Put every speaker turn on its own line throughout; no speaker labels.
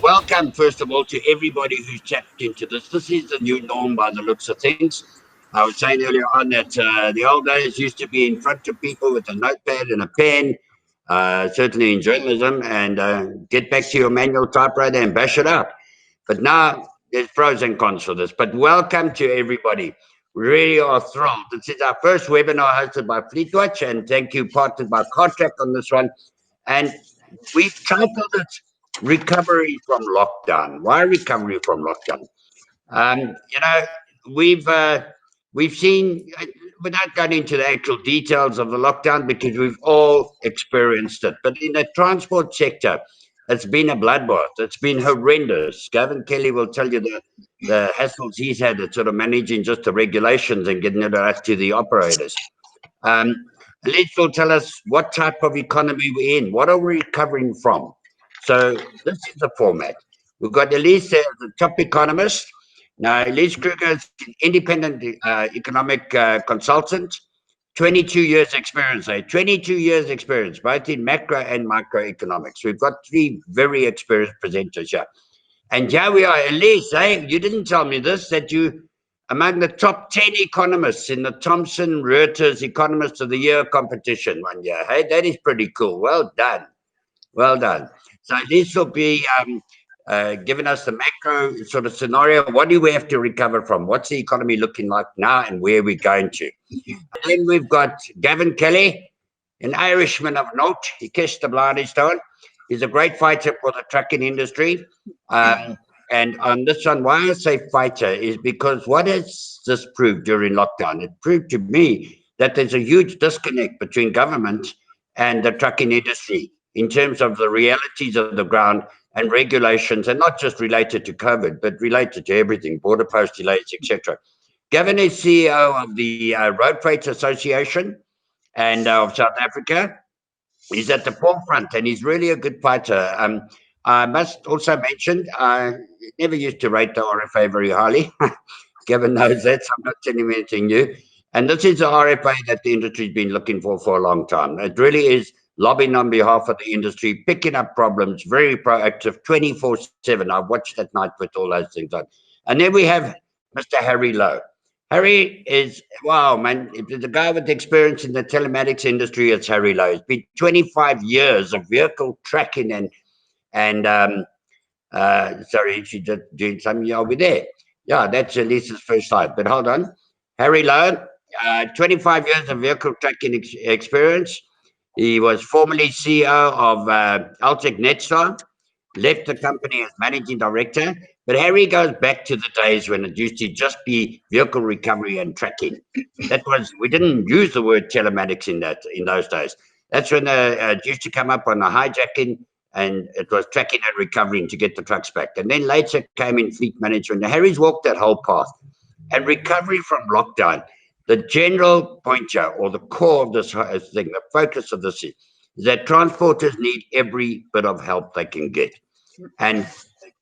Welcome, first of all, to everybody who's tapped into this. This is the new norm by the looks of things. I was saying earlier on that the old days used to be in front of people with a notepad and a pen, certainly in journalism, and get back to your manual typewriter and bash it out. But now there's pros and cons for this. But welcome to everybody. We really are thrilled. This is our first webinar hosted by FleetWatch, and thank you, partnered by Cartrack on this one. And we've titled it Recovery from Lockdown. Why recovery from lockdown? You know, we've seen, without going into the actual details of the lockdown, because we've all experienced it. But in the transport sector, it's been a bloodbath. It's been horrendous. Gavin Kelly will tell you the hassles he's had at sort of managing just the regulations and getting it out to the operators. Let's all tell us what type of economy we're in. What are we recovering from? So this is the format. We've got Elise, the top economist. Now, Elise Kruger is an independent economic consultant, 22 years experience, 22 years experience, both in macro and microeconomics. We've got three very experienced presenters here. And here we are, Elise, you didn't tell me this, that you among the top 10 economists in the Thomson Reuters Economist of the Year competition one year. Hey, that is pretty cool. Well done. Well done. So this will be giving us the macro sort of scenario. What do we have to recover from? What's the economy looking like now and where are we going to? And then we've got Gavin Kelly, an Irishman of note. He kissed the bloody stone. He's a great fighter for the trucking industry. And on this one, why I say fighter is because what has this proved during lockdown? It proved to me that there's a huge disconnect between government and the trucking industry in terms of the realities of the ground and regulations, and not just related to COVID, but related to everything, border post delays, etc. Gavin is CEO of the Road Freight Association and of South Africa. He's at the forefront, and he's really a good fighter. I must also mention, I never used to rate the RFA very highly. Gavin knows that, so I'm not telling him anything new. And this is the RFA that the industry's been looking for a long time. It really is lobbying on behalf of the industry, picking up problems, very proactive, 24/7. I've watched at night with all those things on. And then we have Mr. Harry Lowe. Harry is, wow, man, if there's a guy with experience in the telematics industry, it's Harry Lowe. It's been 25 years of vehicle tracking and sorry, she's just doing something over there. Yeah, that's Elisa's first slide. But hold on. Harry Lowe, 25 years of vehicle tracking experience. He was formerly CEO of Altec Netstar, left the company as managing director. But Harry goes back to the days when it used to just be vehicle recovery and tracking. That was, we didn't use the word telematics in those days. That's when it used to come up on the hijacking, and it was tracking and recovering to get the trucks back. And then later came in fleet management. Now, Harry's walked that whole path. And recovery from lockdown, the general point here, or the core of this thing, the focus of this is that transporters need every bit of help they can get. And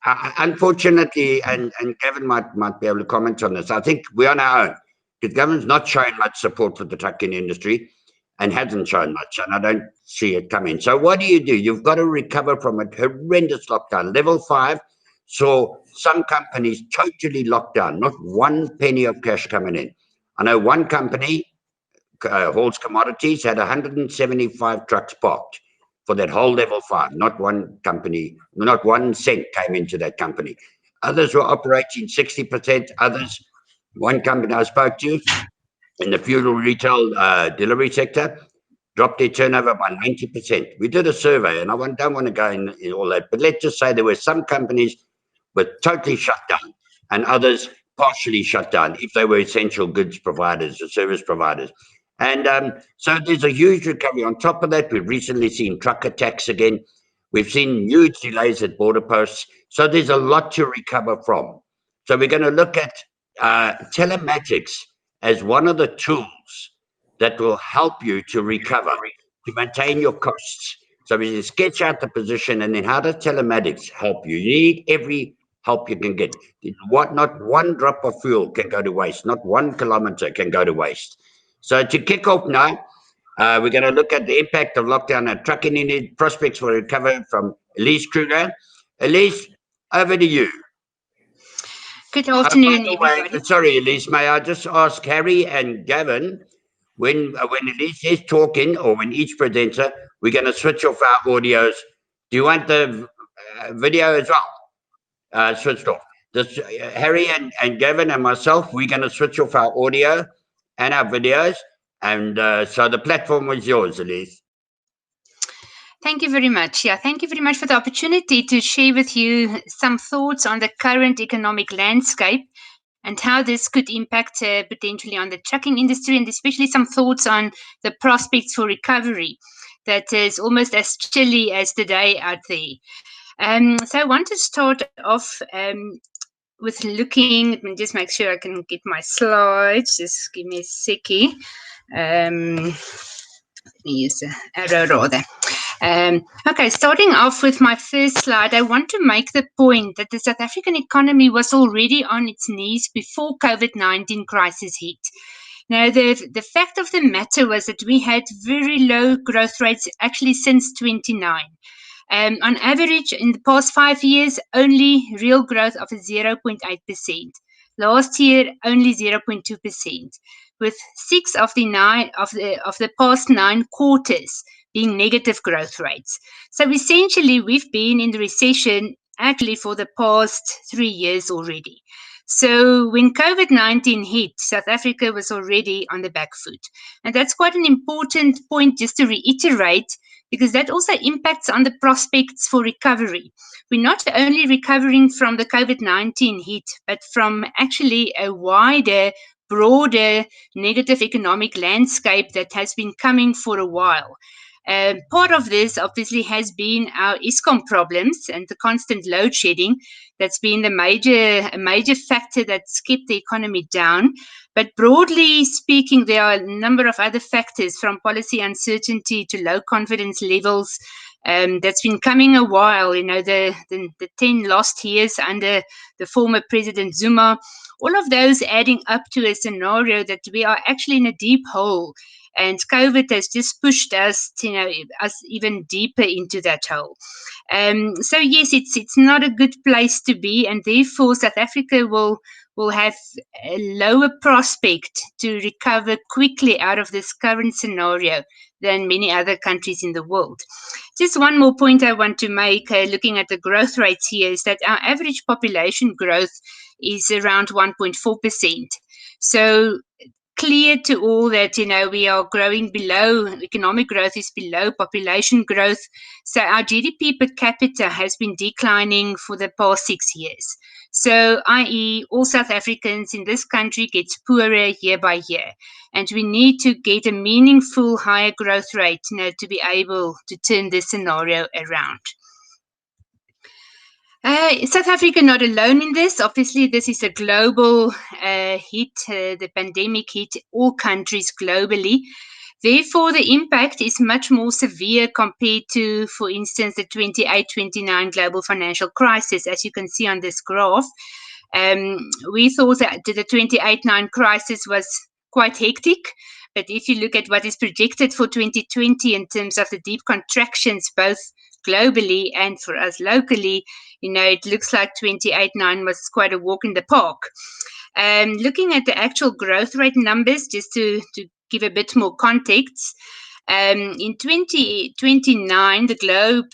unfortunately, and Gavin might be able to comment on this, I think we're on our own, because government's not showing much support for the trucking industry and hasn't shown much, and I don't see it coming. So what do? You've got to recover from a horrendous lockdown. Level 5 saw some companies totally locked down, not one penny of cash coming in. I know one company, hauls commodities, had 175 trucks parked for that whole level 5. Not one company, not 1 cent came into that company. Others were operating 60%. Others, one company I spoke to in the fuel retail delivery sector, dropped their turnover by 90%. We did a survey, and I don't want to go in all that, but let's just say there were some companies were totally shut down and others partially shut down if they were essential goods providers or service providers. And so there's a huge recovery. On top of that, we've recently seen truck attacks again. We've seen huge delays at border posts. So there's a lot to recover from. So we're going to look at telematics as one of the tools that will help you to recover, to maintain your costs. So we sketch out the position, and then how does telematics help you? You need every help you can get. Not one drop of fuel can go to waste. Not 1 kilometre can go to waste. So to kick off now, we're going to look at the impact of lockdown and trucking in prospects for recovery from Elise Kruger. Elise,
Over to you.
Good
By
afternoon,
the
everybody.
way, sorry, Elise, may I just ask Harry and Gavin, when Elise is talking or when each presenter, we're going to switch off our audios. Do you want the video as well switched off? This, Harry and Gavin and myself, we're going to switch off our audio and our videos. And so the platform was yours, Elise.
Thank you very much. Yeah, thank you very much for the opportunity to share with you some thoughts on the current economic landscape and how this could impact potentially on the trucking industry, and especially some thoughts on the prospects for recovery that is almost as chilly as the day out there. So I want to start off with looking, let me just make sure I can get my slides. Just give me a seckie. Let me use the arrow rather. Okay, starting off with my first slide, I want to make the point that the South African economy was already on its knees before COVID-19 crisis hit. Now, the fact of the matter was that we had very low growth rates actually since 29. On average, in the past 5 years, only real growth of 0.8%. Last year, only 0.2%, with 6 of the past 9 quarters being negative growth rates. So essentially, we've been in the recession actually for the past 3 years already. So when COVID-19 hit, South Africa was already on the back foot. And that's quite an important point just to reiterate, because that also impacts on the prospects for recovery. We're not only recovering from the COVID-19 hit, but from actually a wider, broader negative economic landscape that has been coming for a while. Part of this obviously has been our Eskom problems and the constant load shedding. That's been a major factor that's kept the economy down. But broadly speaking, there are a number of other factors, from policy uncertainty to low confidence levels, that's been coming a while. You know, the 10 lost years under the former President Zuma, all of those adding up to a scenario that we are actually in a deep hole. And COVID has just pushed us, us even deeper into that hole. So yes, it's not a good place to be, and therefore South Africa will have a lower prospect to recover quickly out of this current scenario than many other countries in the world. Just one more point I want to make, looking at the growth rates here, is that our average population growth is around 1.4%. So clear to all that, we are growing below, economic growth is below population growth. So our GDP per capita has been declining for the past 6 years. So, i.e., all South Africans in this country gets poorer year by year. And we need to get a meaningful higher growth rate, to be able to turn this scenario around. South Africa not alone in this. Obviously, this is a global hit. The pandemic hit all countries globally. Therefore, the impact is much more severe compared to, for instance, the 28-29 global financial crisis, as you can see on this graph. We thought that the 28-9 crisis was quite hectic. But if you look at what is projected for 2020 in terms of the deep contractions, both globally and for us locally, it looks like 28-9 was quite a walk in the park. Looking at the actual growth rate numbers, just to give a bit more context, in 2029, the globe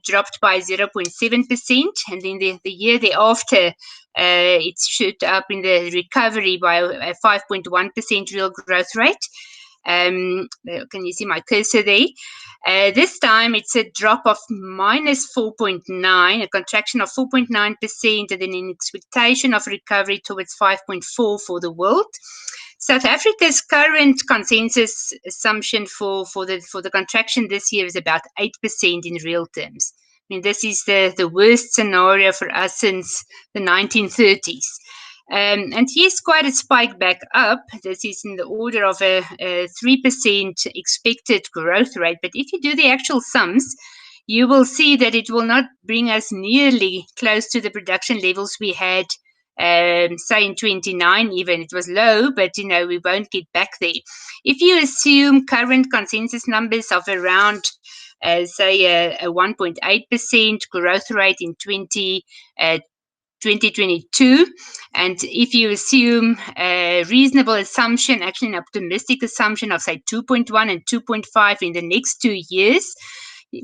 dropped by 0.7%, and then the year thereafter, it shot up in the recovery by a 5.1% real growth rate. Can you see my cursor there? This time it's a drop of minus 4.9, a contraction of 4.9%, and then an expectation of recovery towards 5.4 for the world. South Africa's current consensus assumption for the contraction this year is about 8% in real terms. I mean, this is the worst scenario for us since the 1930s. And yes, quite a spike back up. This is in the order of a 3% expected growth rate. But if you do the actual sums, you will see that it will not bring us nearly close to the production levels we had say in 29 even, it was low, but we won't get back there. If you assume current consensus numbers of around, say, a 1.8% growth rate in 2022, and if you assume a reasonable assumption, actually an optimistic assumption of, say, 2.1 and 2.5 in the next 2 years,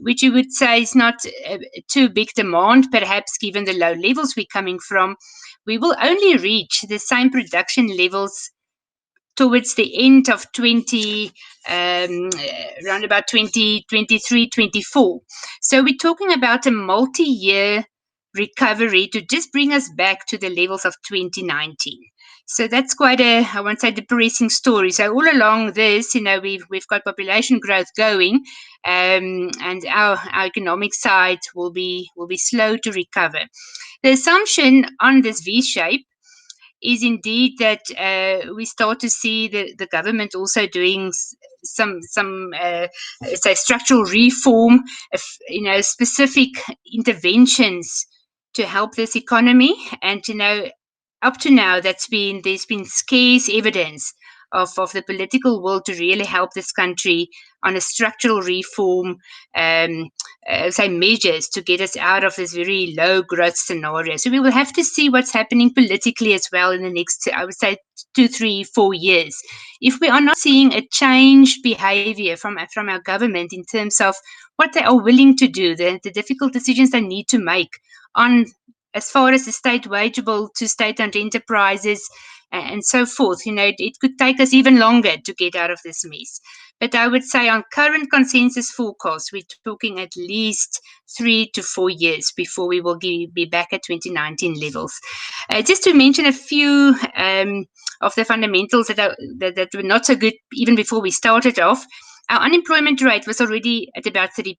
which you would say is not too big demand, perhaps given the low levels we're coming from, we will only reach the same production levels towards the end of around about 2023, 24. So we're talking about a multi-year recovery to just bring us back to the levels of 2019. So that's quite a, I won't say depressing story. So all along this, we've got population growth going, and our economic side will be slow to recover. The assumption on this V shape is indeed that we start to see the government also doing some say structural reform, specific interventions to help this economy. And up to now, there's been scarce evidence of the political will to really help this country on a structural reform, say measures to get us out of this very low growth scenario. So we will have to see what's happening politically as well in the next, I would say, 2, 3, 4 years. If we are not seeing a changed behavior from our government in terms of what they are willing to do, the difficult decisions they need to make on as far as the state wageable to state-owned enterprises and so forth, it could take us even longer to get out of this mess. But I would say on current consensus forecasts, we're talking at least 3 to 4 years before we will be back at 2019 levels. Just to mention a few of the fundamentals that were not so good even before we started off, our unemployment rate was already at about 30%.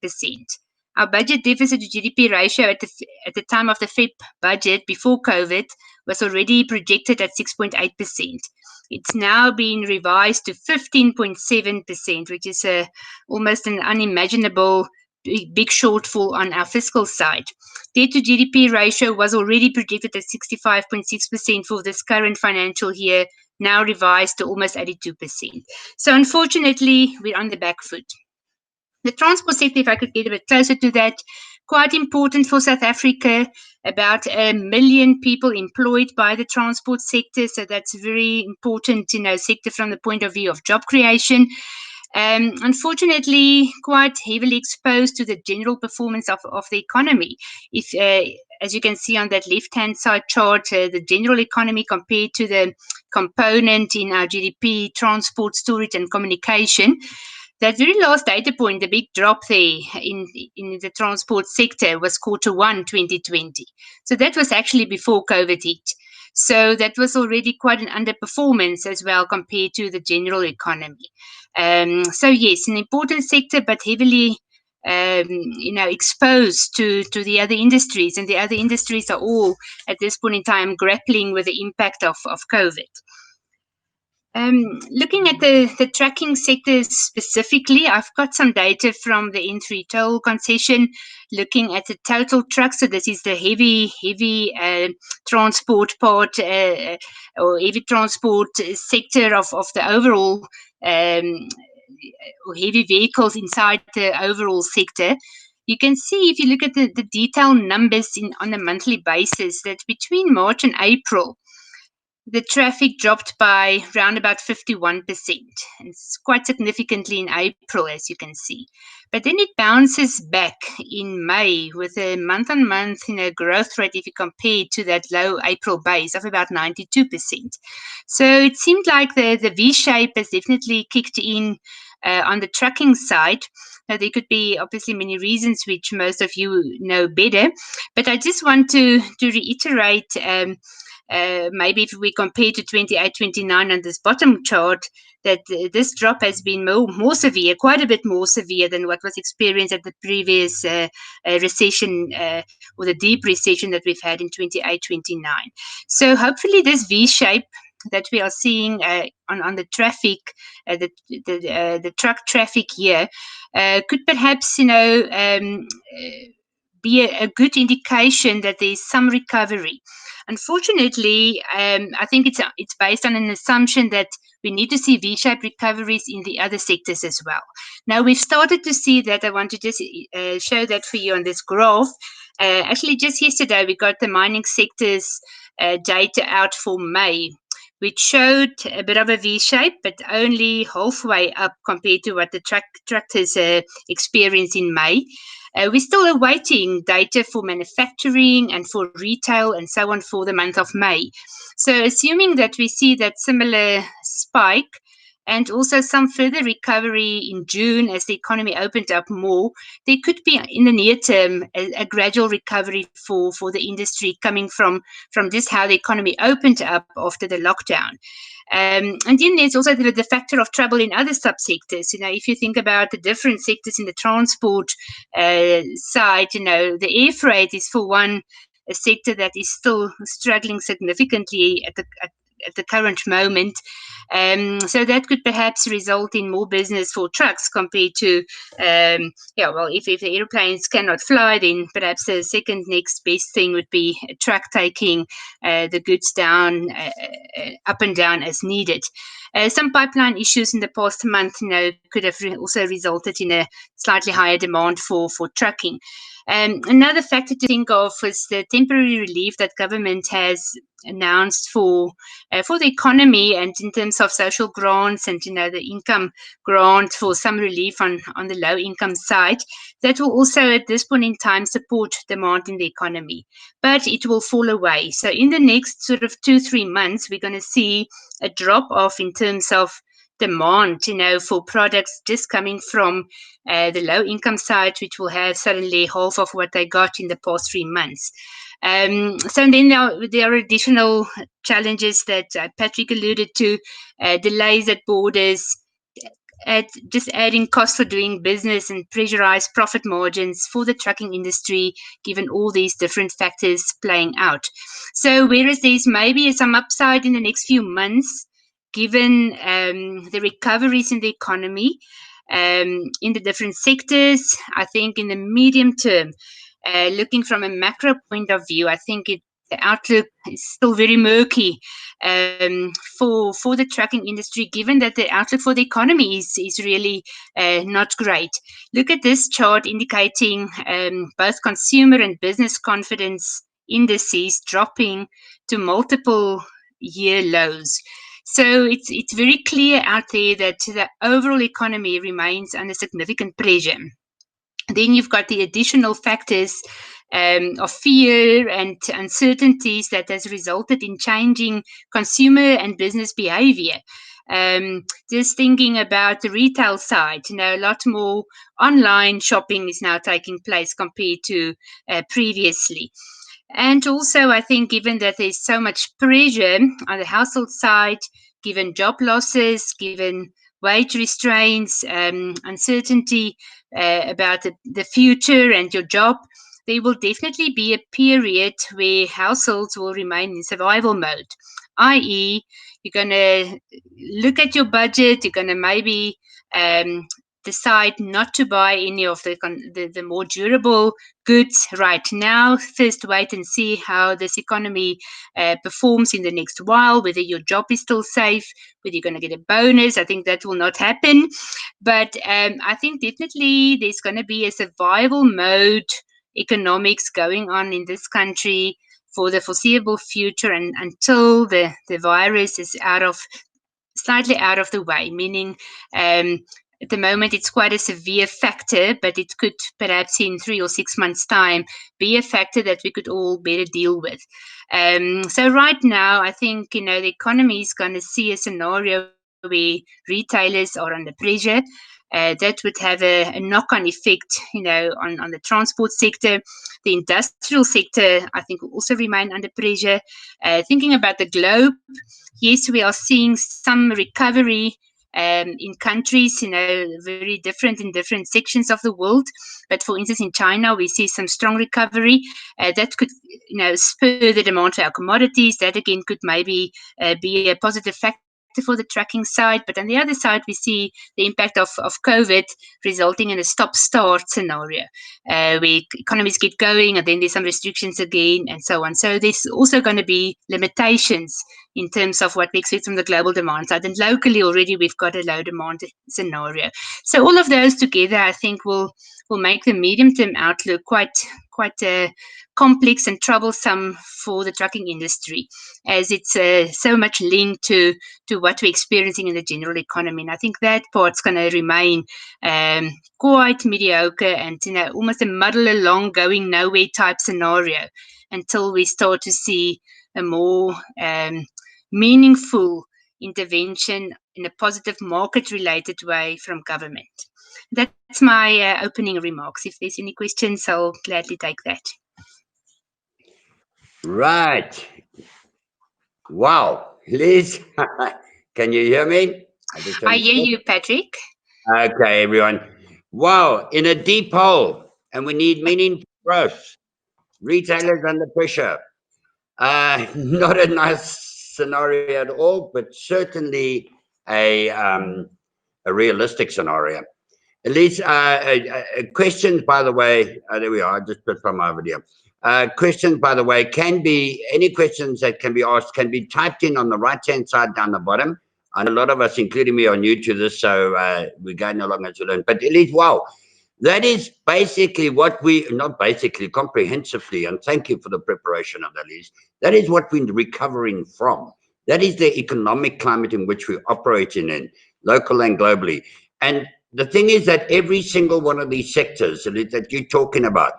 Our budget deficit to GDP ratio at the time of the Feb budget before COVID was already projected at 6.8%. It's now been revised to 15.7%, which is almost an unimaginable big shortfall on our fiscal side. Debt to GDP ratio was already predicted at 65.6% for this current financial year, now revised to almost 82%. So unfortunately, we're on the back foot. The transport sector, if I could get a bit closer to that, quite important for South Africa, about 1 million people employed by the transport sector. So that's a very important, sector from the point of view of job creation. Unfortunately, quite heavily exposed to the general performance of the economy. If, as you can see on that left-hand side chart, the general economy compared to the component in our GDP, transport, storage, and communication, that very last data point, the big drop there in the transport sector was Q1 2020. So that was actually before COVID hit. So that was already quite an underperformance as well compared to the general economy. So yes, an important sector, but heavily exposed to the other industries, and the other industries are all at this point in time grappling with the impact of COVID. Looking at the tracking sector specifically, I've got some data from the N3 toll concession, looking at the total trucks. So this is the heavy transport part or heavy transport sector of the overall heavy vehicles inside the overall sector. You can see if you look at the detailed numbers on a monthly basis that between March and April, the traffic dropped by around about 51%. It's quite significantly in April, as you can see. But then it bounces back in May with a month-on-month growth rate, if you compare to that low April base, of about 92%. So it seemed like the V-shape has definitely kicked in on the trucking side. Now, there could be obviously many reasons which most of you know better, but I just want to reiterate maybe if we compare to 28, 29 on this bottom chart, that this drop has been more severe, quite a bit more severe than what was experienced at the previous recession or the deep recession that we've had in 28, 29. So hopefully this V-shape that we are seeing on the traffic, the truck traffic here, could perhaps, be a good indication that there is some recovery. Unfortunately, I think it's based on an assumption that we need to see V-shaped recoveries in the other sectors as well. Now, we've started to see that. I want to just show that for you on this graph. Actually, just yesterday, we got the mining sector's data out for May, which showed a bit of a V-shape, but only halfway up compared to what the tractors experienced in May. We're still awaiting data for manufacturing and for retail and so on for the month of May. So assuming that we see that similar spike and also some further recovery in June as the economy opened up more, there could be in the near term a gradual recovery for the industry coming from just how the economy opened up after the lockdown. And then there's also the factor of trouble in other subsectors. If you think about the different sectors in the transport side, the air freight is for one a sector that is still struggling significantly at the current moment. So that could perhaps result in more business for trucks compared to, if the airplanes cannot fly, then perhaps the second next best thing would be a truck taking the goods down, up and down as needed. Some pipeline issues in the past month, could have also resulted in a slightly higher demand for trucking. Another factor to think of is the temporary relief that government has announced for the economy, and in terms of social grants and the income grant for some relief on the low income side, that will also at this point in time support demand in the economy, but it will fall away. So in the next sort of 2-3 months, we're going to see a drop off in terms of demand, for products just coming from the low income side, which will have suddenly half of what they got in the past 3 months. So then there are additional challenges that Patrick alluded to, delays at borders, just adding costs for doing business and pressurized profit margins for the trucking industry, given all these different factors playing out. So whereas there's maybe some upside in the next few months, given the recoveries in the economy, in the different sectors, I think in the medium term, looking from a macro point of view, I think the outlook is still very murky for the trucking industry, given that the outlook for the economy is really not great. Look at this chart indicating both consumer and business confidence indices dropping to multiple year lows. So it's very clear out there that the overall economy remains under significant pressure. Then you've got the additional factors of fear and uncertainties that has resulted in changing consumer and business behavior. Just thinking about the retail side, a lot more online shopping is now taking place compared to previously. And also, I think, given that there's so much pressure on the household side, given job losses, given wage restraints, uncertainty about the future and your job, there will definitely be a period where households will remain in survival mode, i.e., you're going to look at your budget, you're going to maybe decide not to buy any of the more durable goods right now. First, wait and see how this economy performs in the next while, whether your job is still safe, whether you're going to get a bonus. I think that will not happen. But I think definitely there's going to be a survival mode economics going on in this country for the foreseeable future, and until the virus is slightly out of the way, meaning at the moment, it's quite a severe factor, but it could perhaps in 3 or 6 months' time be a factor that we could all better deal with. So right now, I think, the economy is going to see a scenario where retailers are under pressure. That would have a knock-on effect, on the transport sector. The industrial sector, I think, will also remain under pressure. Thinking about the globe, yes, we are seeing some recovery in countries, very different in different sections of the world. But for instance, in China, we see some strong recovery that could, spur the demand for our commodities. That again could maybe be a positive factor for the trucking side, but on the other side, we see the impact of COVID resulting in a stop-start scenario, where economies get going and then there's some restrictions again and so on. So there's also going to be limitations in terms of what we expect from the global demand side. And locally already we've got a low demand scenario. So all of those together, I think, will make the medium-term outlook quite complex and troublesome for the trucking industry, as it's so much linked to what we're experiencing in the general economy. And I think that part's going to remain quite mediocre and, almost a muddle along, going nowhere type scenario until we start to see a more meaningful intervention in a positive market-related way from government. That's my opening remarks. If there's any questions, I'll gladly take that.
Right. Wow. Liz, can you hear me?
I hear you, Patrick.
Okay, everyone. Wow, in a deep hole, and we need meaningful growth. Retailers under pressure. Not a nice scenario at all, but certainly a realistic scenario. At least questions, by the way, there we are, I just put from my video. Questions, by the way, any questions that can be asked can be typed in on the right-hand side down the bottom. I know a lot of us, including me, are new to this, so we're going along as we learn. But at least, wow, that is basically what comprehensively, and thank you for the preparation of that, Liz. That is what we're recovering from. That is the economic climate in which we're operating in, local and globally. And the thing is that every single one of these sectors that you're talking about,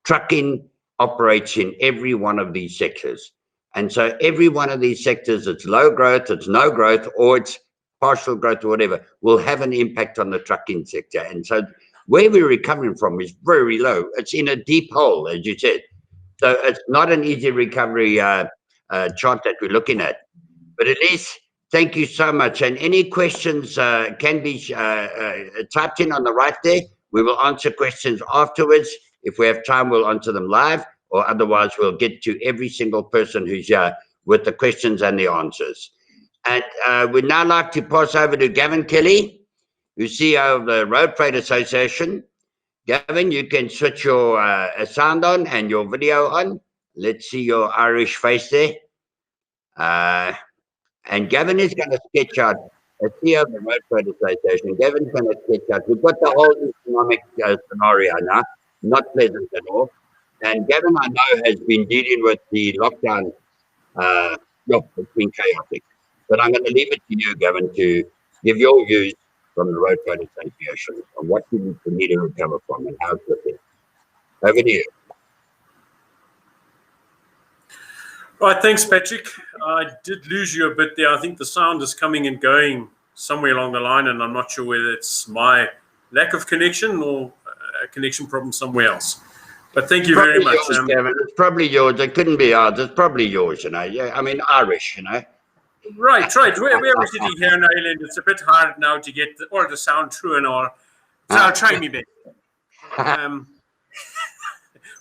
trucking operates in every one of these sectors. And so every one of these sectors, it's low growth, it's no growth, or it's partial growth or whatever, will have an impact on the trucking sector. And so where we're recovering from is very low. It's in a deep hole, as you said. So it's not an easy recovery chart that we're looking at. But at least, thank you so much. And any questions can be typed in on the right there. We will answer questions afterwards. If we have time, we'll answer them live, or otherwise we'll get to every single person who's here with the questions and the answers. And we'd now like to pass over to Gavin Kelly, who's CEO of the Road Freight Association. Gavin, you can switch your sound on and your video on. Let's see your Irish face there. And Gavin is going to sketch out, as CEO of the Road Freight Association, Gavin's going to sketch out. We've got the whole economic scenario now, not pleasant at all. And Gavin, I know, has been dealing with the lockdown. It's been chaotic. But I'm going to leave it to you, Gavin, to give your views from the Road Freight Association on what you need to recover from and how it's looking. Over to you.
Right, thanks, Patrick. I did lose you a bit there. I think the sound is coming and going somewhere along the line, and I'm not sure whether it's my lack of connection or a connection problem somewhere else. But thank you very much.
Yours, Gavin. It's probably yours. It couldn't be ours. It's probably yours, Yeah, I mean, Irish,
Right. We're sitting here in Ireland. It's a bit hard now to get the sound through and all. So I'll try me best.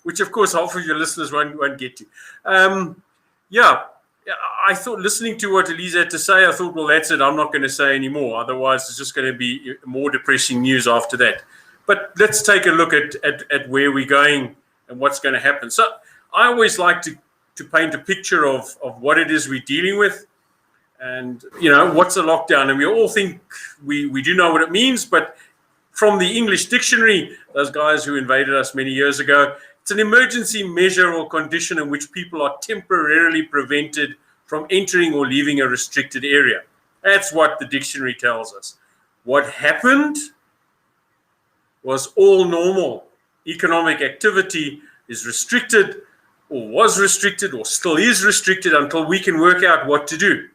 Which, of course, half of your listeners won't get to. Yeah, I thought, listening to what Elise had to say, I thought, well, that's it. I'm not going to say any more. Otherwise, it's just going to be more depressing news after that. But let's take a look at where we're going and what's going to happen. So I always like to paint a picture of what it is we're dealing with. And, what's a lockdown? And we all think we do know what it means. But from the English dictionary, those guys who invaded us many years ago, it's an emergency measure or condition in which people are temporarily prevented from entering or leaving a restricted area. That's what the dictionary tells us. What happened was all normal. Economic activity is restricted, or was restricted, or still is restricted until we can work out what to do.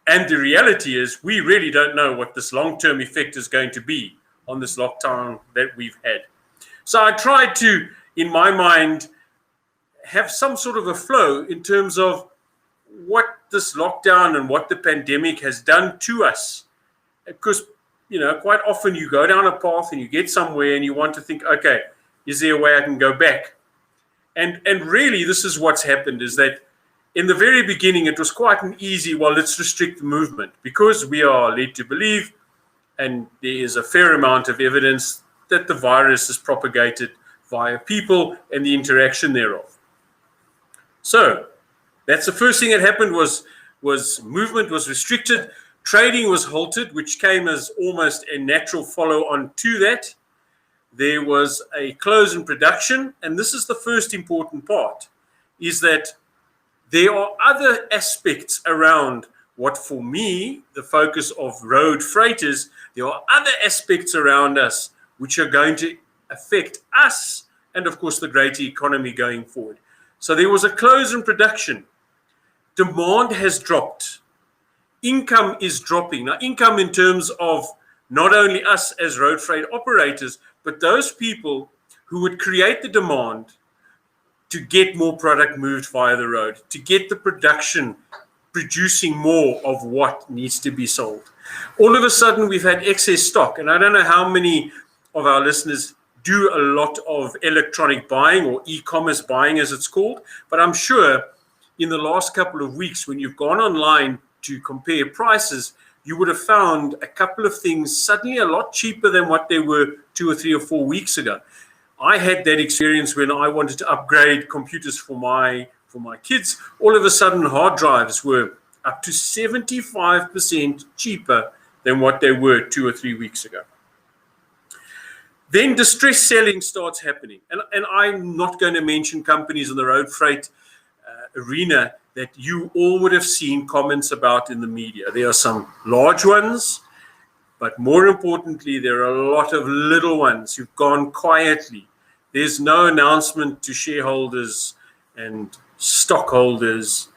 And the reality is we really don't know what this long-term effect is going to be on this lockdown that we've had. So I tried to, in my mind, have some sort of a flow in terms of what this lockdown and what the pandemic has done to us. Because, quite often you go down a path and you get somewhere and you want to think, okay, is there a way I can go back? And really, this is what's happened, is that in the very beginning, it was quite an easy, well, let's restrict the movement because we are led to believe, and there is a fair amount of evidence that the virus is propagated via people and the interaction thereof. So that's the first thing that happened was movement was restricted, trading was halted, which came as almost a natural follow-on to that. There was a close in production, and this is the first important part, is that there are other aspects around what, for me, the focus of road freight is. There are other aspects around us which are going to affect us and, of course, the greater economy going forward. So there was a close in production. Demand has dropped. Income is dropping. Now, income in terms of not only us as road freight operators, but those people who would create the demand to get more product moved via the road, to get the production producing more of what needs to be sold. All of a sudden, we've had excess stock. And I don't know how many of our listeners do a lot of electronic buying or e-commerce buying, as it's called. But I'm sure in the last couple of weeks, when you've gone online to compare prices, you would have found a couple of things suddenly a lot cheaper than what they were 2 or 3 or 4 weeks ago. I had that experience when I wanted to upgrade computers for my kids. All of a sudden, hard drives were up to 75% cheaper than what they were 2 or 3 weeks ago. Then distress selling starts happening. And I'm not going to mention companies in the road freight arena that you all would have seen comments about in the media. There are some large ones, but more importantly, there are a lot of little ones who've gone quietly. There's no announcement to shareholders and stockholders.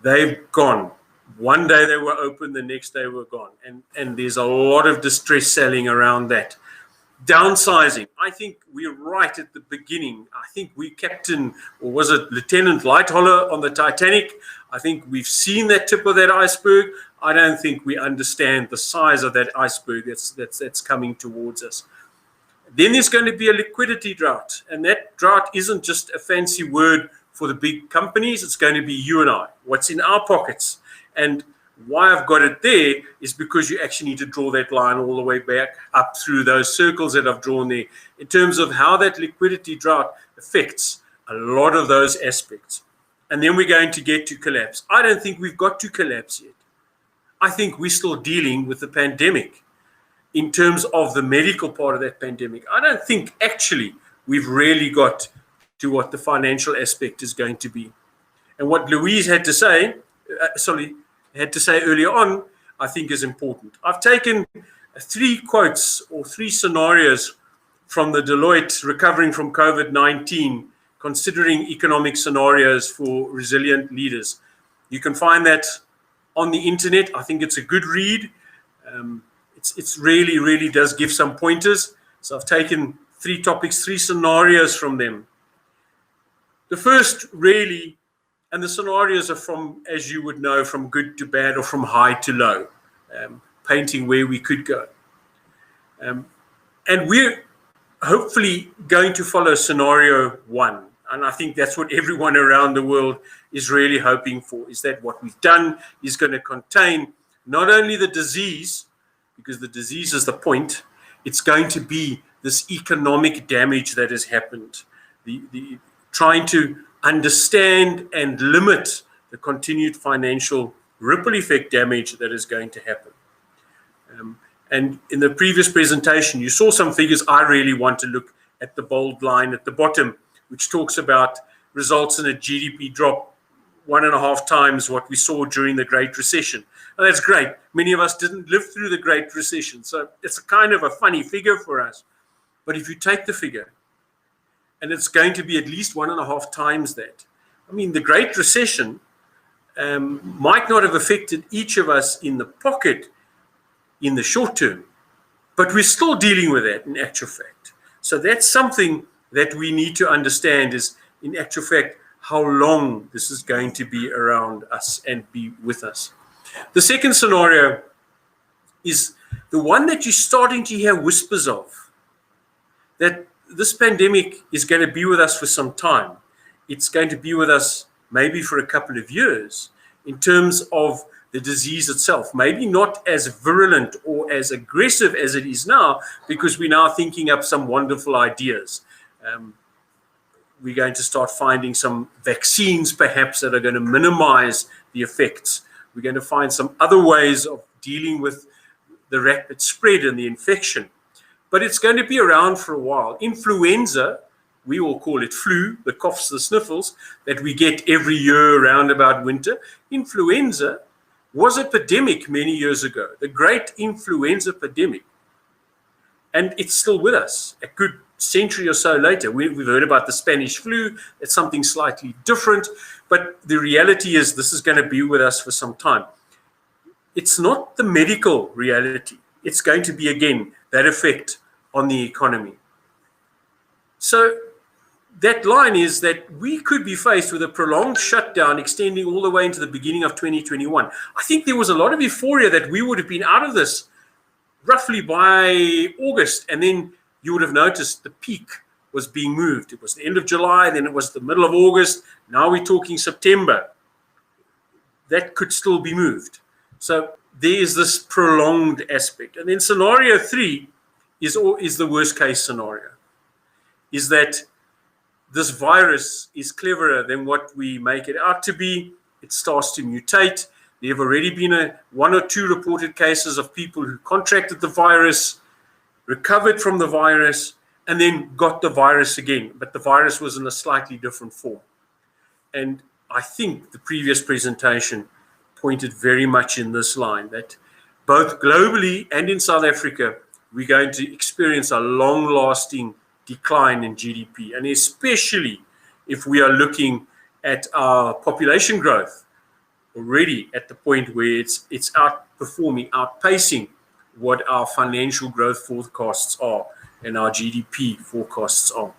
They've gone. One day they were open, the next day were gone. And there's a lot of distress selling around that. Downsizing. I think we're right at the beginning. I think we Captain, or was it Lieutenant Lightoller on the Titanic? I think we've seen that tip of that iceberg. I don't think we understand the size of that iceberg that's coming towards us. Then there's going to be a liquidity drought. And that drought isn't just a fancy word for the big companies. It's going to be you and I. What's in our pockets? And why I've got it there is because you actually need to draw that line all the way back up through those circles that I've drawn there in terms of how that liquidity drought affects a lot of those aspects. And then we're going to get to collapse. I don't think we've got to collapse yet. I think we're still dealing with the pandemic in terms of the medical part of that pandemic. I don't think actually we've really got to what the financial aspect is going to be. And what Louise had to say earlier on, I think is important. I've taken 3 quotes or 3 scenarios from the Deloitte recovering from COVID-19, considering economic scenarios for resilient leaders. You can find that on the internet. I think it's a good read. It's really does give some pointers. So I've taken 3 topics, 3 scenarios from them. The first really, and the scenarios are from, as you would know, from good to bad or from high to low, painting where we could go. And we're hopefully going to follow scenario 1. And I think that's what everyone around the world is really hoping for, is that what we've done is going to contain not only the disease, because the disease is the point, it's going to be this economic damage that has happened. The trying to understand and limit the continued financial ripple effect damage that is going to happen. And in the previous presentation, you saw some figures. I really want to look at the bold line at the bottom, which talks about results in a GDP drop 1.5 times what we saw during the Great Recession. And that's great. Many of us didn't live through the Great Recession, so it's a kind of a funny figure for us. But if you take the figure, and it's going to be at least 1.5 times that. I mean, the Great Recession might not have affected each of us in the pocket in the short term, but we're still dealing with that in actual fact. So that's something that we need to understand is, in actual fact, how long this is going to be around us and be with us. The second scenario is the one that you're starting to hear whispers of, that this pandemic is going to be with us for some time. It's going to be with us maybe for a couple of years, in terms of the disease itself. Maybe not as virulent or as aggressive as it is now, because we're now thinking up some wonderful ideas. We're going to start finding some vaccines, perhaps, that are going to minimize the effects. We're going to find some other ways of dealing with the rapid spread and the infection. But it's going to be around for a while. Influenza, we all call it flu, the coughs, the sniffles, that we get every year around about winter. Influenza was a pandemic many years ago, the great influenza pandemic. And it's still with us a good century or so later. We've heard about the Spanish flu. It's something slightly different, but the reality is this is going to be with us for some time. It's not the medical reality. It's going to be, again, that effect on the economy. So that line is that we could be faced with a prolonged shutdown extending all the way into the beginning of 2021. I think there was a lot of euphoria that we would have been out of this roughly by August, and then you would have noticed the peak was being moved. It was the end of July, then it was the middle of August. Now we're talking September. That could still be moved. So there is this prolonged aspect. And then scenario 3 is the worst case scenario, is that this virus is cleverer than what we make it out to be. It starts to mutate. There have already been 1 or 2 reported cases of people who contracted the virus, recovered from the virus, and then got the virus again. But the virus was in a slightly different form. And I think the previous presentation pointed very much in this line, that both globally and in South Africa, we're going to experience a long-lasting decline in GDP. And especially if we are looking at our population growth already at the point where it's outpacing what our financial growth forecasts are and our GDP forecasts are.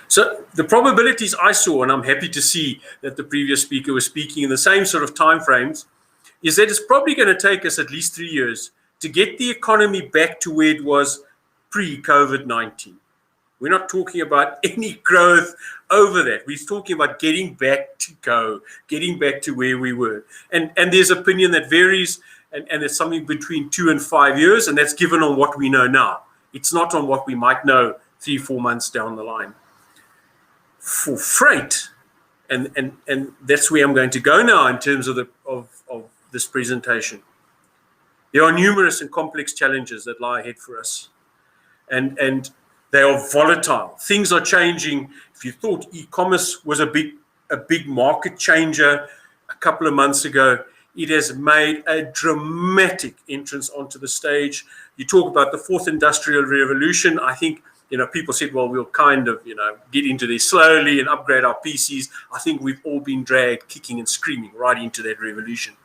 So the probabilities I saw, and I'm happy to see that the previous speaker was speaking in the same sort of timeframes, is that it's probably going to take us at least 3 years to get the economy back to where it was pre-COVID-19. We're not talking about any growth over that. We're talking about getting back to where we were. And there's opinion that varies, and it's something between 2 and 5 years, and that's given on what we know now. It's not on what we might know 3-4 months down the line. For freight, and that's where I'm going to go now in terms of this presentation. There are numerous and complex challenges that lie ahead for us, and they are volatile. Things are changing. If you thought e-commerce was a big market changer a couple of months ago, it has made a dramatic entrance onto the stage. You talk about the fourth industrial revolution. I think, people said, well, we'll kind of, get into this slowly and upgrade our PCs. I think we've all been dragged kicking and screaming right into that revolution.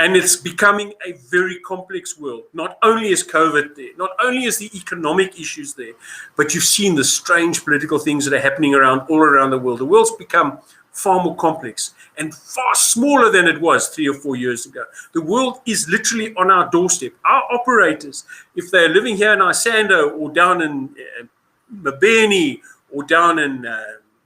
And it's becoming a very complex world. Not only is COVID there, not only is the economic issues there, but you've seen the strange political things that are happening all around the world. The world's become far more complex and far smaller than it was 3 or 4 years ago. The world is literally on our doorstep. Our operators, if they're living here in Isando or down in Mbeni or down in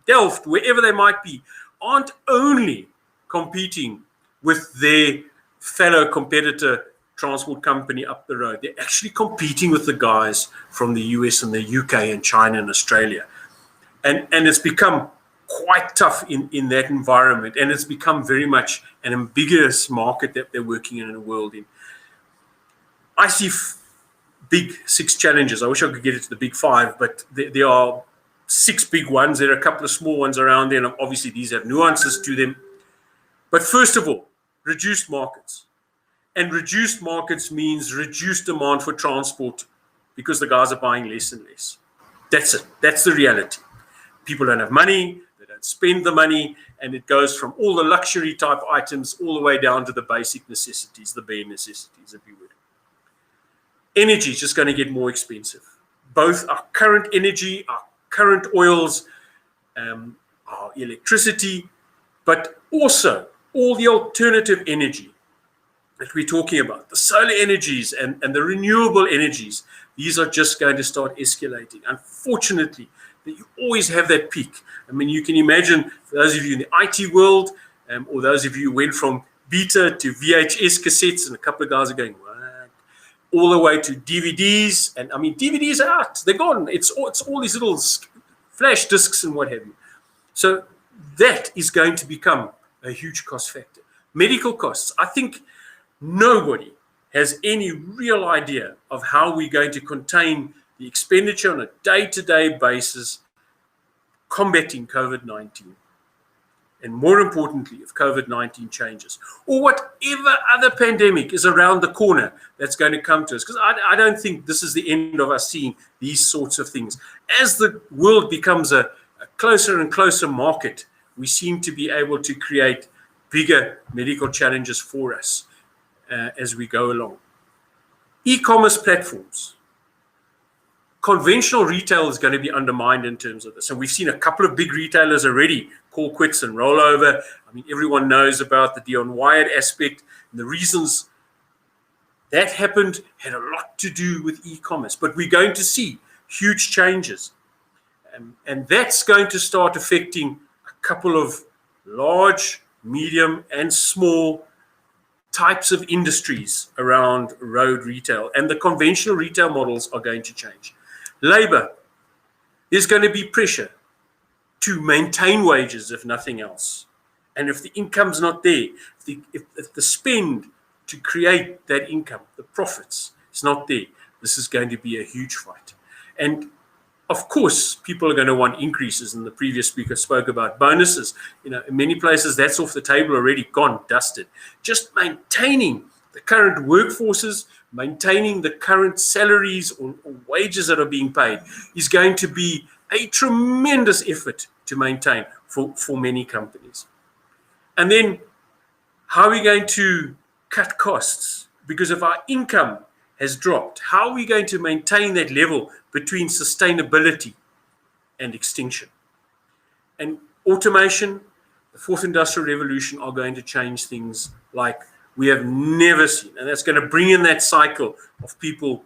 Delft, wherever they might be, aren't only competing with their fellow competitor transport company up the road. They're actually competing with the guys from the US and the UK and China and Australia. And it's become quite tough in that environment, and it's become very much an ambiguous market that they're working in the world in. I see big 6 challenges. I wish I could get it to the big 5, but there are 6 big ones. There are a couple of small ones around there, and obviously these have nuances to them. But first of all, reduced markets. And reduced markets means reduced demand for transport because the guys are buying less and less. That's it. That's the reality. People don't have money, they don't spend the money, and it goes from all the luxury type items all the way down to the basic necessities, the bare necessities, if you would. Energy is just going to get more expensive. Both our current energy, our current oils, our electricity, but also all the alternative energy that we're talking about, the solar energies and the renewable energies, these are just going to start escalating. Unfortunately, You always have that peak. I mean, you can imagine, for those of you in the IT world, or those of you who went from beta to VHS cassettes, and a couple of guys are going, what? All the way to DVDs. And I mean, DVDs are out. They're gone. It's all these little flash discs and what have you. So that is going to become a huge cost factor. Medical costs. I think nobody has any real idea of how we're going to contain the expenditure on a day-to-day basis combating COVID-19. And more importantly, if COVID-19 changes, or whatever other pandemic is around the corner that's going to come to us. Because I don't think this is the end of us seeing these sorts of things. As the world becomes a closer and closer market, we seem to be able to create bigger medical challenges for us as we go along. E-commerce platforms. Conventional retail is going to be undermined in terms of this. And we've seen a couple of big retailers already call quits and roll over. I mean, everyone knows about the Dion Wyatt aspect. And the reasons that happened had a lot to do with e-commerce. But we're going to see huge changes. And that's going to start affecting a couple of large, medium, and small types of industries around road retail. And the conventional retail models are going to change. Labor, there's going to be pressure to maintain wages, if nothing else. And if the income's not there, if the spend to create that income, the profits, is not there, this is going to be a huge fight. And of course, people are going to want increases, and the previous speaker spoke about bonuses. You know, in many places, that's off the table already, gone, dusted. Just maintaining the current workforces, maintaining the current salaries or wages that are being paid is going to be a tremendous effort to maintain for many companies. And then how are we going to cut costs? Because if our income has dropped, how are we going to maintain that level between sustainability and extinction? And automation, the fourth industrial revolution are going to change things like we have never seen. And that's going to bring in that cycle of people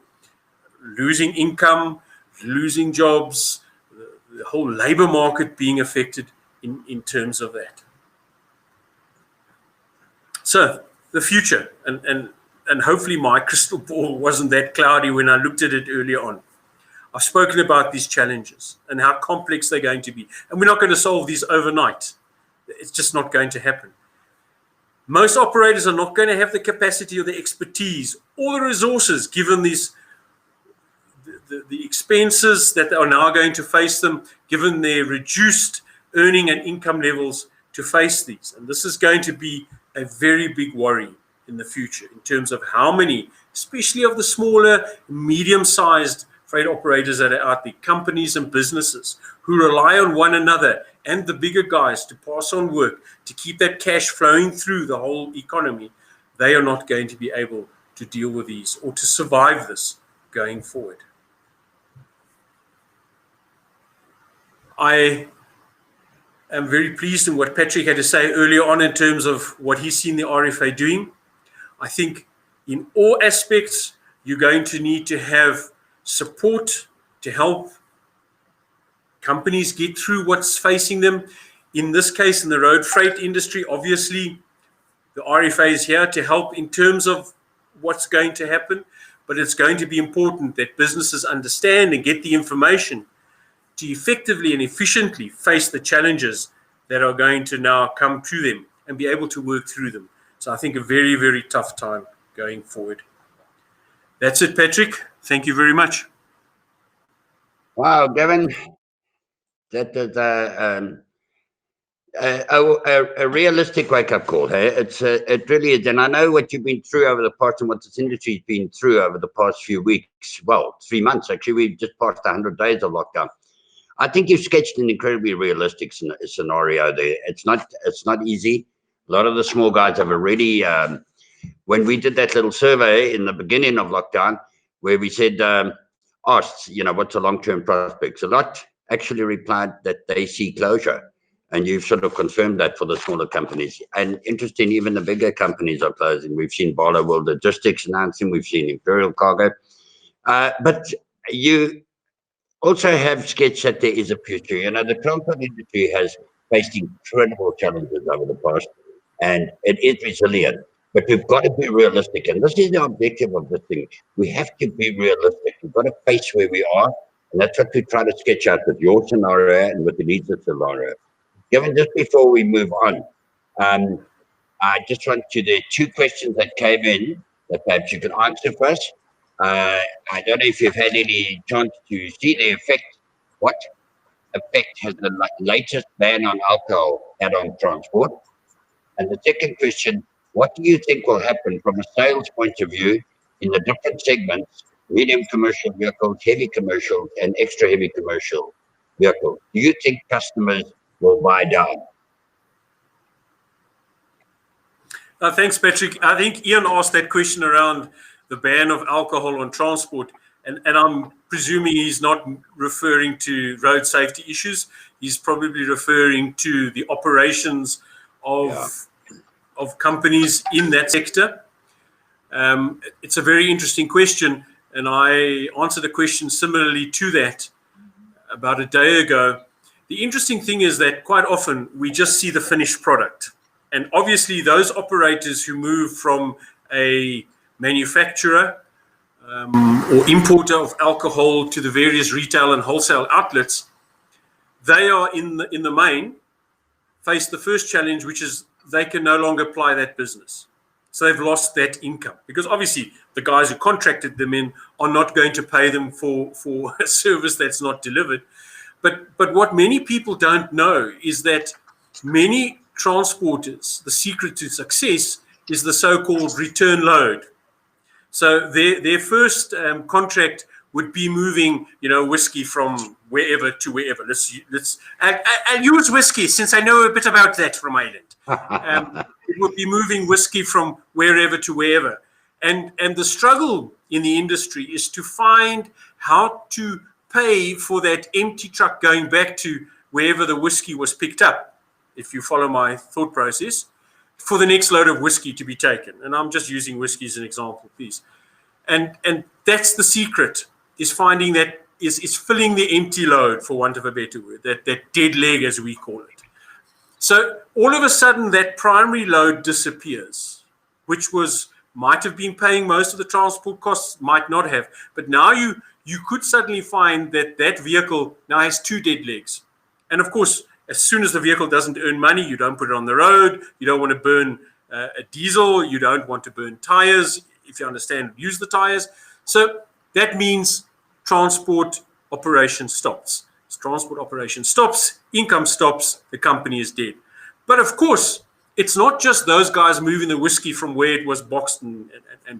losing income, losing jobs, the whole labor market being affected in terms of that. So the future, and hopefully my crystal ball wasn't that cloudy when I looked at it earlier on. I've spoken about these challenges and how complex they're going to be. And we're not going to solve these overnight. It's just not going to happen. Most operators are not going to have the capacity or the expertise or the resources, given these the expenses that are now going to face them, given their reduced earning and income levels, to face these. And this is going to be a very big worry in the future in terms of how many, especially of the smaller, medium-sized freight operators that are out there, companies and businesses who rely on one another and the bigger guys to pass on work, to keep that cash flowing through the whole economy. They are not going to be able to deal with these or to survive this going forward. I am very pleased in what Patrick had to say earlier on in terms of what he's seen the RFA doing. I think in all aspects, you're going to need to have support to help companies get through what's facing them. In this case, in the road freight industry, obviously, the RFA is here to help in terms of what's going to happen, but it's going to be important that businesses understand and get the information to effectively and efficiently face the challenges that are going to now come to them and be able to work through them. So I think a very, very tough time going forward. That's it, Patrick. Thank you very much.
Wow, Gavin, that is a realistic wake-up call. Hey? It really is. And I know what you've been through over the past and what this industry's been through over the past few weeks. Well, 3 months, actually. We've just passed 100 days of lockdown. I think you've sketched an incredibly realistic scenario there. It's not easy. A lot of the small guys have already, when we did that little survey in the beginning of lockdown, where we said, asked, what's the long-term prospects? A lot actually replied that they see closure. And you've sort of confirmed that for the smaller companies. And interesting, even the bigger companies are closing. We've seen Barlow World Logistics announcing, we've seen Imperial Cargo. But
also have sketched that there is a future. You know, the transport industry has faced incredible challenges over the past, and it is resilient. But we've got to be realistic, and this is the objective of this thing. We have to be realistic. We've got to face where we are, and that's what we try to sketch out with your scenario and with the needs of scenario. Given just before we move on, I just want to, there are two questions that came in that perhaps you can answer first. I don't know if you've had any chance to see the effect. What effect has the latest ban on alcohol had on transport? And the second question, what do you think will happen from a sales point of view in the different segments, medium commercial vehicles, heavy commercials, and extra heavy commercial vehicles? Do you think customers will buy down?
Thanks, Patrick. I think Ian asked that question around the ban of alcohol on transport, and I'm presuming he's not referring to road safety issues. He's probably referring to the operations of companies in that sector. It's a very interesting question, and I answered a question similarly to that about a day ago. The interesting thing is that quite often we just see the finished product. And obviously those operators who move from a manufacturer or importer of alcohol to the various retail and wholesale outlets, they are in the main face the first challenge, which is they can no longer apply that business. So they've lost that income because obviously the guys who contracted them in are not going to pay them for a service that's not delivered. But what many people don't know is that many transporters, the secret to success is the so-called return load. So their first contract would be moving, whiskey from wherever to wherever. I'll use whiskey since I know a bit about that from Ireland. It would be moving whiskey from wherever to wherever. And the struggle in the industry is to find how to pay for that empty truck going back to wherever the whiskey was picked up, if you follow my thought process, for the next load of whiskey to be taken. And I'm just using whiskey as an example, please. And that's the secret, is finding that, is filling the empty load, for want of a better word, that dead leg, as we call it. So all of a sudden, that primary load disappears, which might have been paying most of the transport costs, might not have. But now you could suddenly find that vehicle now has two dead legs. And of course, as soon as the vehicle doesn't earn money, you don't put it on the road. You don't want to burn a diesel. You don't want to burn tires, if you understand, use the tires. So that means transport operation stops. As transport operation stops, income stops, the company is dead. But of course, it's not just those guys moving the whiskey from where it was boxed and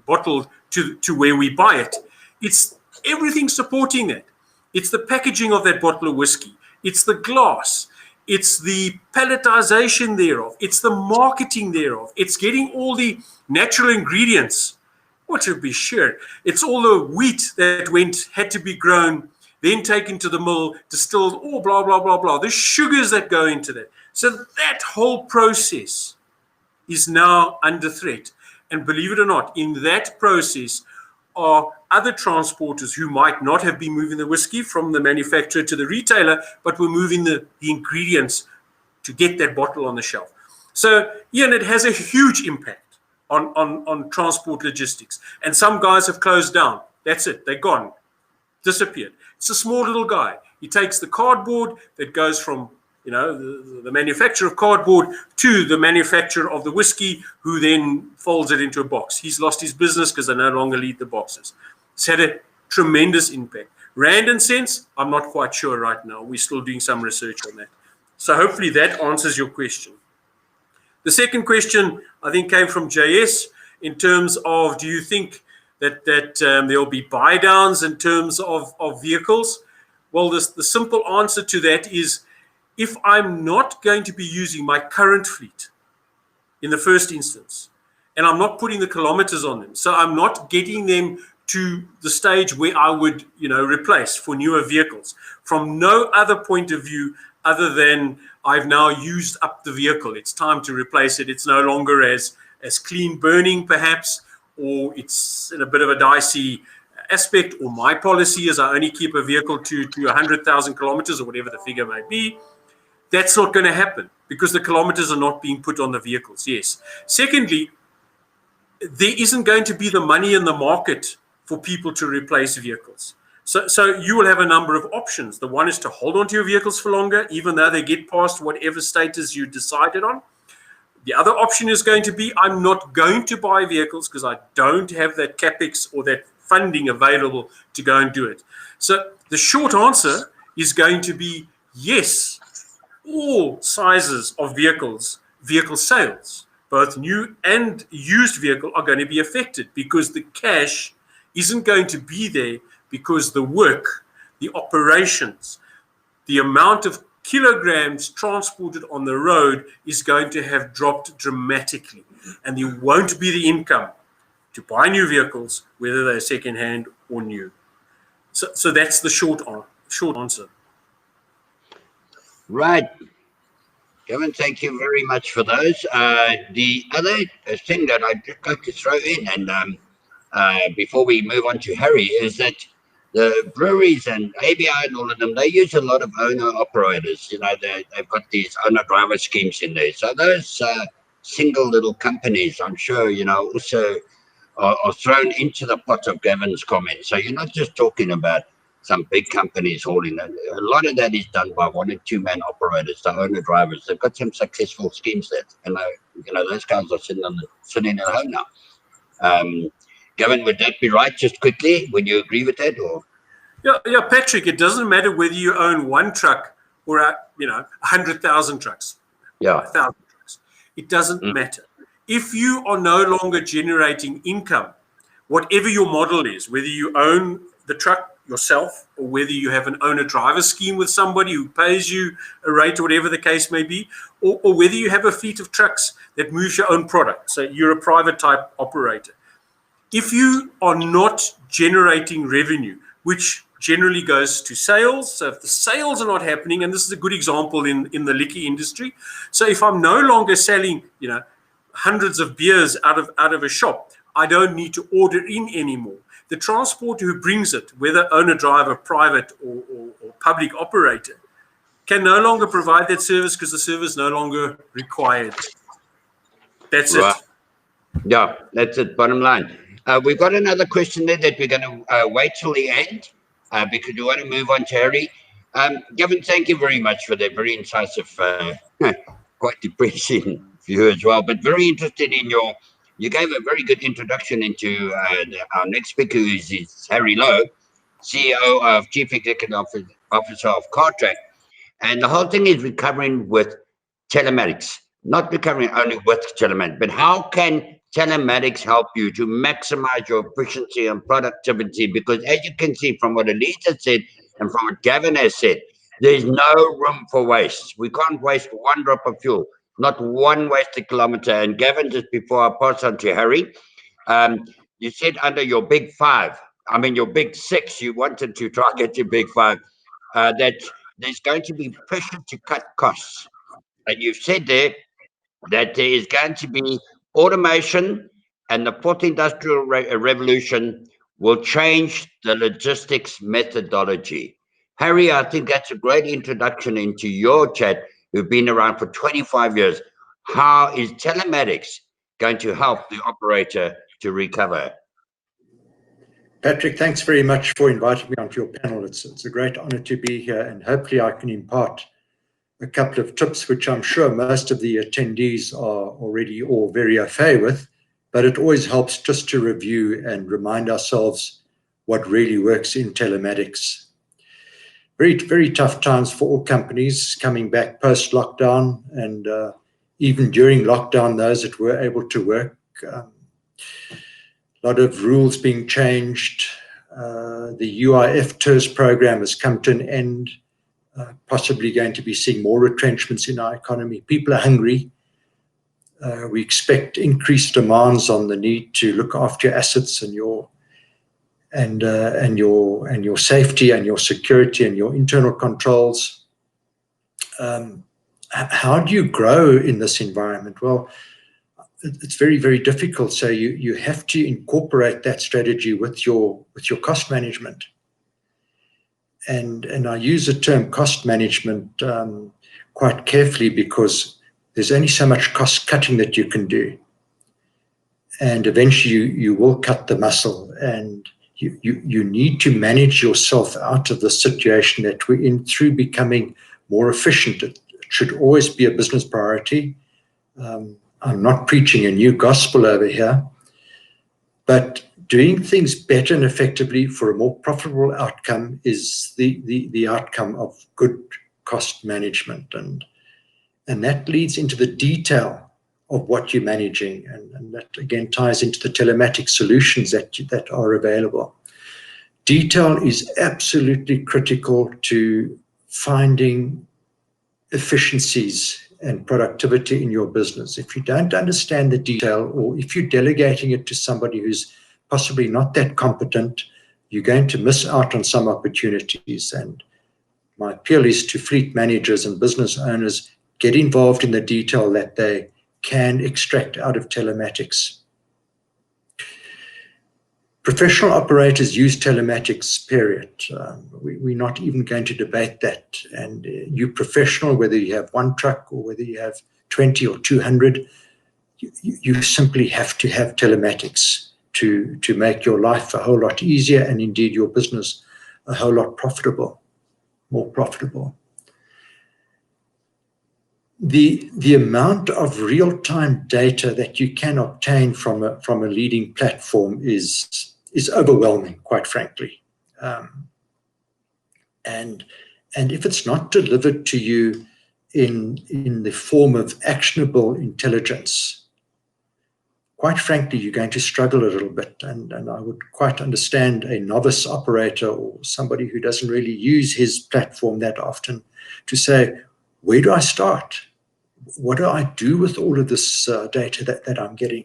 bottled to where we buy it. It's everything supporting that. It's the packaging of that bottle of whiskey. It's the glass. It's the palletization thereof. It's the marketing thereof. It's getting all the natural ingredients. What to be sure. It's all the wheat that had to be grown, then taken to the mill, distilled, blah, blah, blah, blah. The sugars that go into that. So that whole process is now under threat. And believe it or not, in that process are other transporters who might not have been moving the whiskey from the manufacturer to the retailer, but were moving the ingredients to get that bottle on the shelf. So, Ian, it has a huge impact on transport logistics. And some guys have closed down. That's it. They're gone. Disappeared. It's a small little guy. He takes the cardboard that goes from the manufacturer of cardboard to the manufacturer of the whiskey, who then folds it into a box. He's lost his business because they no longer lead the boxes. It's had a tremendous impact. Rand and cents, I'm not quite sure right now. We're still doing some research on that. So hopefully that answers your question. The second question, I think, came from JS in terms of, do you think that there will be buy downs in terms of vehicles? Well, the simple answer to that is, if I'm not going to be using my current fleet in the first instance, and I'm not putting the kilometers on them, so I'm not getting them to the stage where I would, replace for newer vehicles, from no other point of view other than I've now used up the vehicle. It's time to replace it. It's no longer as clean burning, perhaps, or it's in a bit of a dicey aspect, or my policy is I only keep a vehicle to 100,000 kilometers or whatever the figure may be. That's not going to happen because the kilometers are not being put on the vehicles. Yes. Secondly, there isn't going to be the money in the market for people to replace vehicles. So you will have a number of options. The one is to hold on to your vehicles for longer, even though they get past whatever status you decided on. The other option is going to be, I'm not going to buy vehicles because I don't have that capex or that funding available to go and do it. So the short answer is going to be yes, all sizes of vehicle sales, both new and used vehicle, are going to be affected because the cash isn't going to be there, because the work, the operations, the amount of kilograms transported on the road is going to have dropped dramatically, and there won't be the income to buy new vehicles, whether they're second-hand or new. So that's the short answer.
Right. Kevin, thank you very much for those. The other thing that I'd just like to throw in, and before we move on to Harry, is that the breweries and ABI and all of them, they use a lot of owner-operators. You know, they've got these owner-driver schemes in there. So those single little companies, I'm sure, you know, also are thrown into the pot of Gavin's comments. So you're not just talking about some big companies hauling it. A lot of that is done by 1 and 2 man operators, the owner-drivers. They've got some successful schemes there. And, you know, those guys are sitting at home now. Gavin, would that be right, just quickly? Would you agree with that? Or?
Yeah, Patrick, it doesn't matter whether you own one truck or, 100,000 trucks.
Yeah.
1,000 trucks. It doesn't matter. If you are no longer generating income, whatever your model is, whether you own the truck yourself or whether you have an owner-driver scheme with somebody who pays you a rate or whatever the case may be, or whether you have a fleet of trucks that moves your own product, so you're a private type operator. If you are not generating revenue, which generally goes to sales, so if the sales are not happening, and this is a good example in the liquor industry, so if I'm no longer selling, hundreds of beers out of a shop, I don't need to order in anymore. The transporter who brings it, whether owner-driver, private or public operator, can no longer provide that service because the service is no longer required. That's it.
Yeah, that's it, bottom line. We've got another question there that we're going to wait till the end because we want to move on to Harry. Gavin, thank you very much for that very incisive, quite depressing view as well, but very interested in you gave a very good introduction into our next speaker, who is Harry Lowe, CEO of Chief Executive Officer of Cartrack. And the whole thing is recovering with telematics, not recovering only with telematics, but how can telematics help you to maximize your efficiency and productivity? Because as you can see from what Elisa said and from what Gavin has said, there's no room for waste. We can't waste 1 drop of fuel, not 1 wasted kilometer. And Gavin, just before I pass on to Harry, you said under your big 5, I mean your big 6, you wanted to try and get your big 5, that there's going to be pressure to cut costs. And you've said there that there is going to be automation, and the 4th industrial revolution will change the logistics methodology. Harry, I think that's a great introduction into your chat, who've been around for 25 years. How is telematics going to help the operator to recover?
Patrick, thanks very much for inviting me onto your panel. It's a great honor to be here, and hopefully I can impart a couple of tips, which I'm sure most of the attendees are already all very au fait with, but it always helps just to review and remind ourselves what really works in telematics. Very, very tough times for all companies coming back post-lockdown, and even during lockdown, those that were able to work. A lot of rules being changed. The UIF TERS program has come to an end. Possibly going to be seeing more retrenchments in our economy. People are hungry. We expect increased demands on the need to look after your assets and your safety and your security and your internal controls. How do you grow in this environment? Well, it's very, very difficult. So you have to incorporate that strategy with your cost management. And I use the term cost management quite carefully, because there's only so much cost cutting that you can do. And eventually you will cut the muscle, and you need to manage yourself out of the situation that we're in through becoming more efficient. It should always be a business priority. I'm not preaching a new gospel over here, but doing things better and effectively for a more profitable outcome is the outcome of good cost management. And that leads into the detail of what you're managing. And that again ties into the telematics solutions that are available. Detail is absolutely critical to finding efficiencies and productivity in your business. If you don't understand the detail, or if you're delegating it to somebody who's possibly not that competent, you're going to miss out on some opportunities. And my appeal is to fleet managers and business owners: get involved in the detail that they can extract out of telematics. Professional operators use telematics, period. We're not even going to debate that. And you professional, whether you have one truck or whether you have 20 or 200, you simply have to have telematics to make your life a whole lot easier, and indeed your business a whole lot more profitable. The amount of real-time data that you can obtain from a leading platform is overwhelming, quite frankly. And if it's not delivered to you in the form of actionable intelligence, quite frankly, you're going to struggle a little bit. And I would quite understand a novice operator or somebody who doesn't really use his platform that often to say, where do I start? What do I do with all of this data that I'm getting?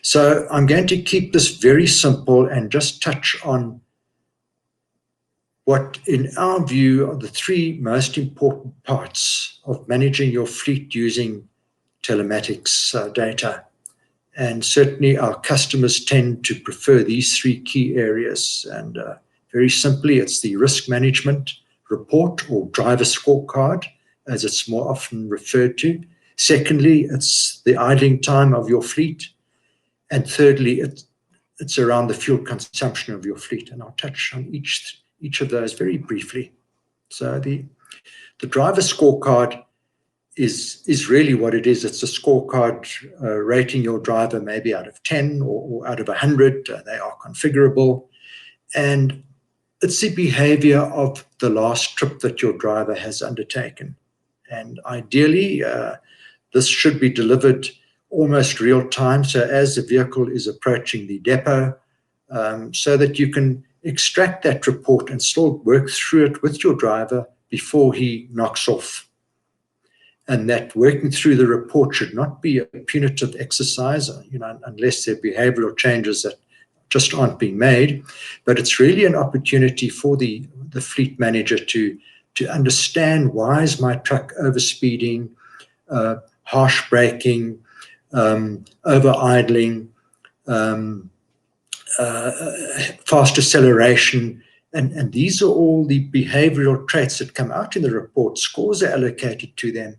So I'm going to keep this very simple and just touch on what, in our view, are the three most important parts of managing your fleet using telematics data. And certainly our customers tend to prefer these three key areas. And very simply, it's the risk management report, or driver scorecard, as it's more often referred to. Secondly, it's the idling time of your fleet. And thirdly, it's around the fuel consumption of your fleet. And I'll touch on each of those very briefly. So the driver scorecard is really what it is. It's a scorecard rating your driver maybe out of 10 or out of 100. They are configurable. And it's the behavior of the last trip that your driver has undertaken. And ideally, this should be delivered almost real time. So as the vehicle is approaching the depot, so that you can extract that report and still work through it with your driver before he knocks off. And that working through the report should not be a punitive exercise, unless there are behavioral changes that just aren't being made. But it's really an opportunity for the fleet manager to understand, why is my truck overspeeding, harsh braking, over idling, fast acceleration, and these are all the behavioral traits that come out in the report. Scores are allocated to them,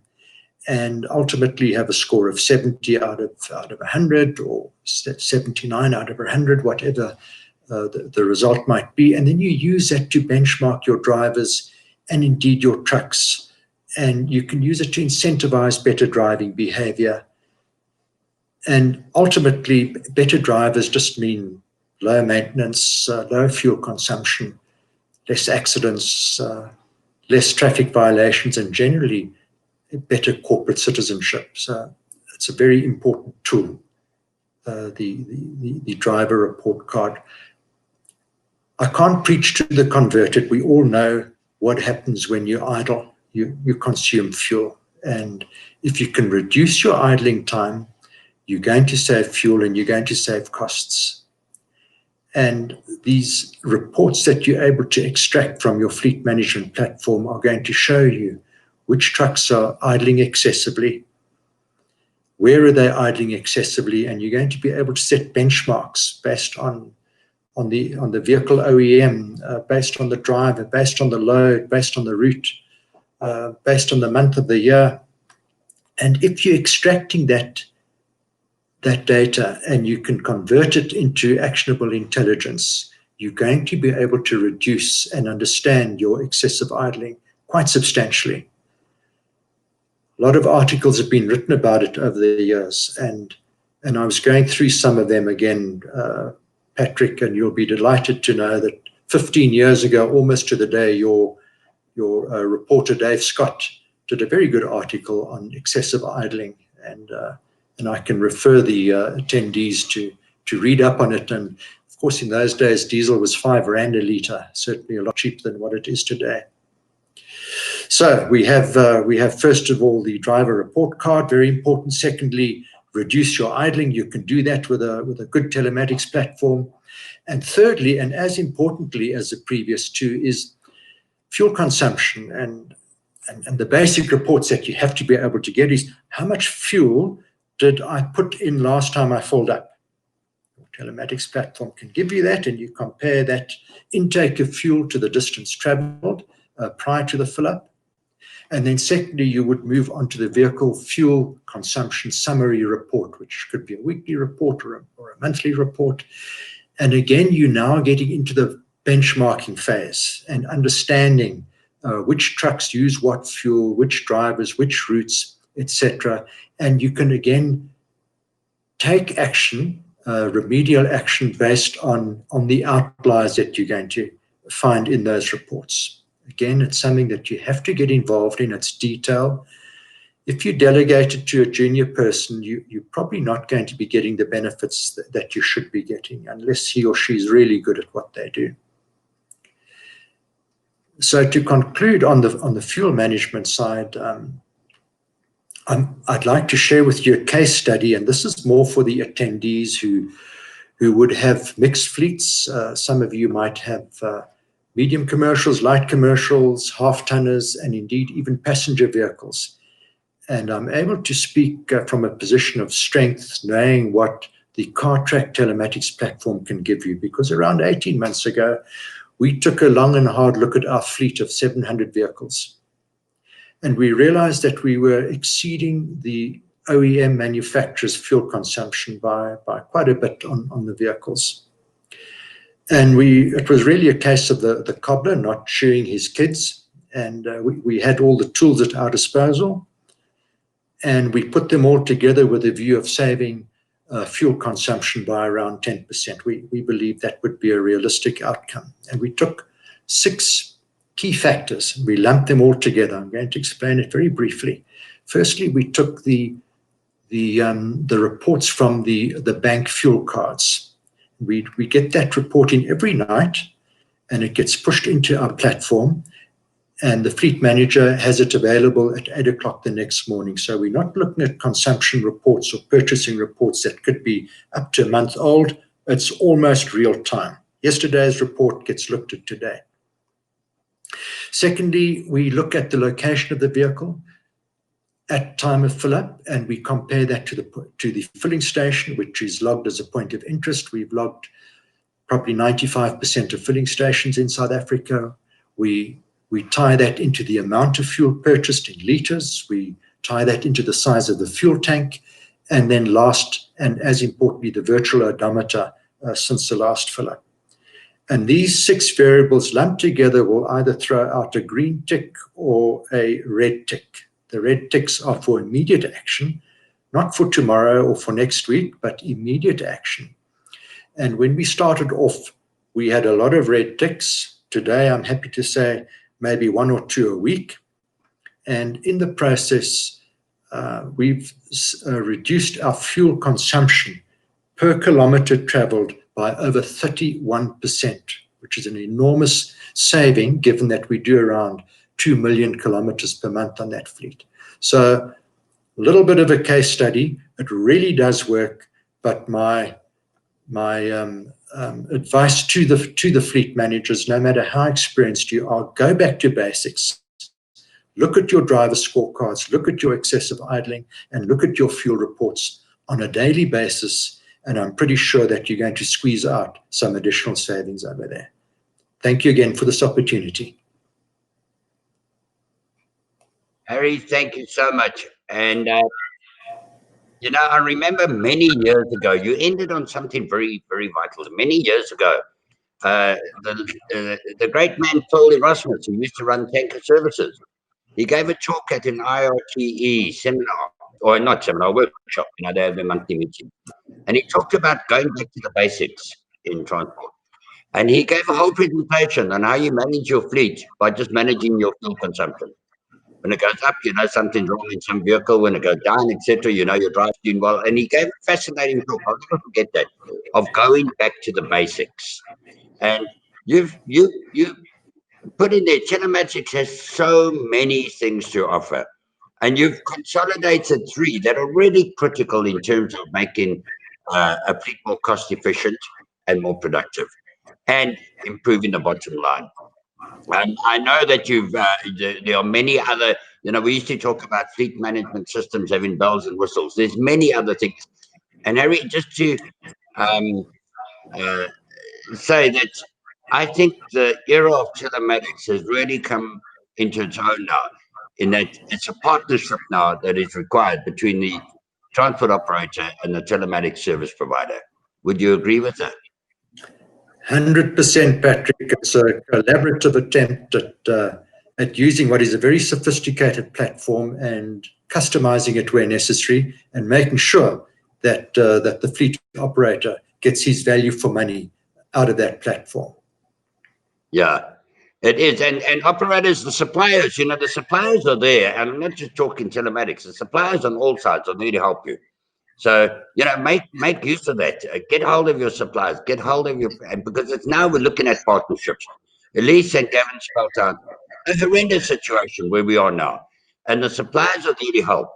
and ultimately have a score of 70 out of 100, or 79 out of 100, whatever the result might be. And then you use that to benchmark your drivers and indeed your trucks, and you can use it to incentivize better driving behavior. And ultimately, better drivers just mean low maintenance, low fuel consumption, less accidents, less traffic violations, and generally better corporate citizenship. So it's a very important tool, the driver report card. I can't preach to the converted. We all know what happens when you idle. You consume fuel. And if you can reduce your idling time, you're going to save fuel and you're going to save costs. And these reports that you're able to extract from your fleet management platform are going to show you which trucks are idling excessively, where are they idling excessively, and you're going to be able to set benchmarks based on the vehicle OEM, based on the driver, based on the load, based on the route, based on the month of the year. And if you're extracting that data and you can convert it into actionable intelligence, you're going to be able to reduce and understand your excessive idling quite substantially. A lot of articles have been written about it over the years, and I was going through some of them again, Patrick, and you'll be delighted to know that 15 years ago, almost to the day, your reporter Dave Scott did a very good article on excessive idling, and I can refer the attendees to read up on it. And of course, in those days, diesel was R5 a litre, certainly a lot cheaper than what it is today. So we have first of all the driver report card, very important. Secondly, reduce your idling. You can do that with a good telematics platform. And thirdly, and as importantly as the previous two, is fuel consumption. And the basic reports that you have to be able to get is how much fuel did I put in last time I filled up? Your telematics platform can give you that, and you compare that intake of fuel to the distance traveled prior to the fill up. And then secondly, you would move on to the vehicle fuel consumption summary report, which could be a weekly report or a monthly report. And again, you're now getting into the benchmarking phase and understanding which trucks use what fuel, which drivers, which routes, etc. And you can again take action, remedial action, based on the outliers that you're going to find in those reports. Again, it's something that you have to get involved in. It's detail. If you delegate it to a junior person, you're probably not going to be getting the benefits that you should be getting unless he or she is really good at what they do. So to conclude on the fuel management side, I'd like to share with you a case study, and this is more for the attendees who would have mixed fleets. Some of you might have medium commercials, light commercials, half-tonners, and indeed even passenger vehicles. And I'm able to speak from a position of strength, knowing what the Cartrack telematics platform can give you, because around 18 months ago, we took a long and hard look at our fleet of 700 vehicles. And we realized that we were exceeding the OEM manufacturer's fuel consumption by quite a bit on the vehicles. And it was really a case of the cobbler not shoeing his kids. And we had all the tools at our disposal. And we put them all together with a view of saving fuel consumption by around 10%. We believe that would be a realistic outcome. And we took 6 key factors. We lumped them all together. I'm going to explain it very briefly. Firstly, we took the reports from the bank fuel cards. We get that reporting every night, and it gets pushed into our platform, and the fleet manager has it available at 8 o'clock the next morning. So we're not looking at consumption reports or purchasing reports that could be up to a month old. It's almost real time. Yesterday's report gets looked at today. Secondly, we look at the location of the vehicle at time of fill up, and we compare that to the filling station, which is logged as a point of interest. We've logged probably 95% of filling stations in South Africa. We tie that into the amount of fuel purchased in litres. We tie that into the size of the fuel tank. And then last, and as importantly, the virtual odometer since the last fill up. And these 6 variables lumped together will either throw out a green tick or a red tick. The red ticks are for immediate action, not for tomorrow or for next week, but immediate action. And when we started off, we had a lot of red ticks. Today, I'm happy to say maybe 1 or 2 a week. And in the process, we've reduced our fuel consumption per kilometre travelled by over 31%, which is an enormous saving given that we do around 2 million kilometers per month on that fleet. So a little bit of a case study. It really does work, but my advice to the fleet managers, no matter how experienced you are, go back to basics. look at your driver scorecards, look at your excessive idling, and look at your fuel reports on a daily basis, and I'm pretty sure that you're going to squeeze out some additional savings over there. Thank you again for this opportunity.
Harry, thank you so much. And, you know, I remember many years ago, you ended on something very, very vital. Many years ago, the great man Phil Erasmus, who used to run tanker services, he gave a talk at an IRTE seminar, or not seminar, workshop, you know, they have a monthly meeting. And he talked about going back to the basics in transport. And he gave a whole presentation on how you manage your fleet by just managing your fuel consumption. When it goes up, you know something's wrong in some vehicle. When it goes down, etc., you know your drive's doing well. And he gave a fascinating talk. I'll never forget that, of going back to the basics. And you put in there, telematics has so many things to offer. And you've consolidated three that are really critical in terms of making a fleet more cost efficient and more productive, and improving the bottom line. I know that there are many other, you know, we used to talk about fleet management systems having bells and whistles. There's many other things. And Harry, just to say that I think the era of telematics has really come into its own now, in that it's a partnership now that is required between the transport operator and the telematics service provider. Would you agree with that?
100%, Patrick. It's a collaborative attempt at using what is a very sophisticated platform and customizing it where necessary, and making sure that that the fleet operator gets his value for money out of that platform.
Yeah, it is. And operators, the suppliers, you know, the suppliers are there. And I'm not just talking telematics. The suppliers on all sides are there to help you. So, you know, make use of that. Get hold of your suppliers. Get hold of your, because it's now we're looking at partnerships. Elise and Gavin spelled out a horrendous situation where we are now. And the suppliers are there to help.